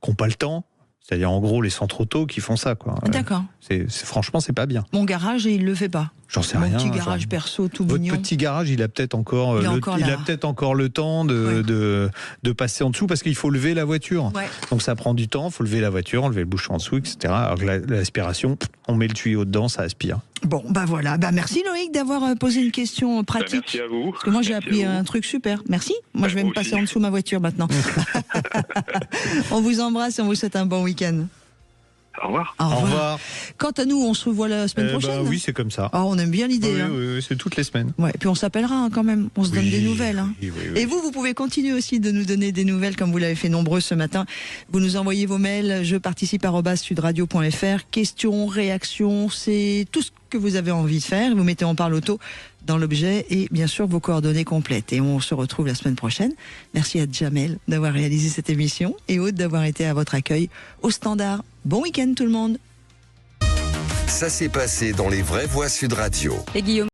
qui n'ont pas le temps. C'est-à-dire, en gros, les centres auto qui font ça, quoi. D'accord. Franchement, c'est pas bien. Mon garage, il le fait pas. J'en sais rien. Mon petit garage perso, tout mignon. Votre petit garage, il a peut-être encore, le temps de passer en dessous parce qu'il faut lever la voiture. Ouais. Donc ça prend du temps. Il faut lever la voiture, enlever le bouchon en dessous, etc. Alors que l'aspiration, on met le tuyau dedans, ça aspire. Bon, voilà. Merci Loïc d'avoir posé une question pratique. Merci à vous. Parce que moi, j'ai appris un truc super. Merci. Moi, je vais me passer en dessous de ma voiture maintenant. On vous embrasse et on vous souhaite un bon week-end. Au revoir. Au revoir. Quant à nous, on se revoit la semaine prochaine. Oui, c'est comme ça. On aime bien l'idée. Oui, c'est toutes les semaines. Ouais, puis on s'appellera quand même. On se donne des nouvelles. Oui. Et vous pouvez continuer aussi de nous donner des nouvelles comme vous l'avez fait nombreux ce matin. Vous nous envoyez vos mails. Je participe @sudradio.fr. Questions, réactions, c'est tout ce que vous avez envie de faire. Vous mettez On parle auto dans l'objet et bien sûr vos coordonnées complètes. Et on se retrouve la semaine prochaine. Merci à Jamel d'avoir réalisé cette émission et Aude d'avoir été à votre accueil au standard. Bon week-end tout le monde. Ça s'est passé dans les vraies voix Sud Radio. Et Guillaume.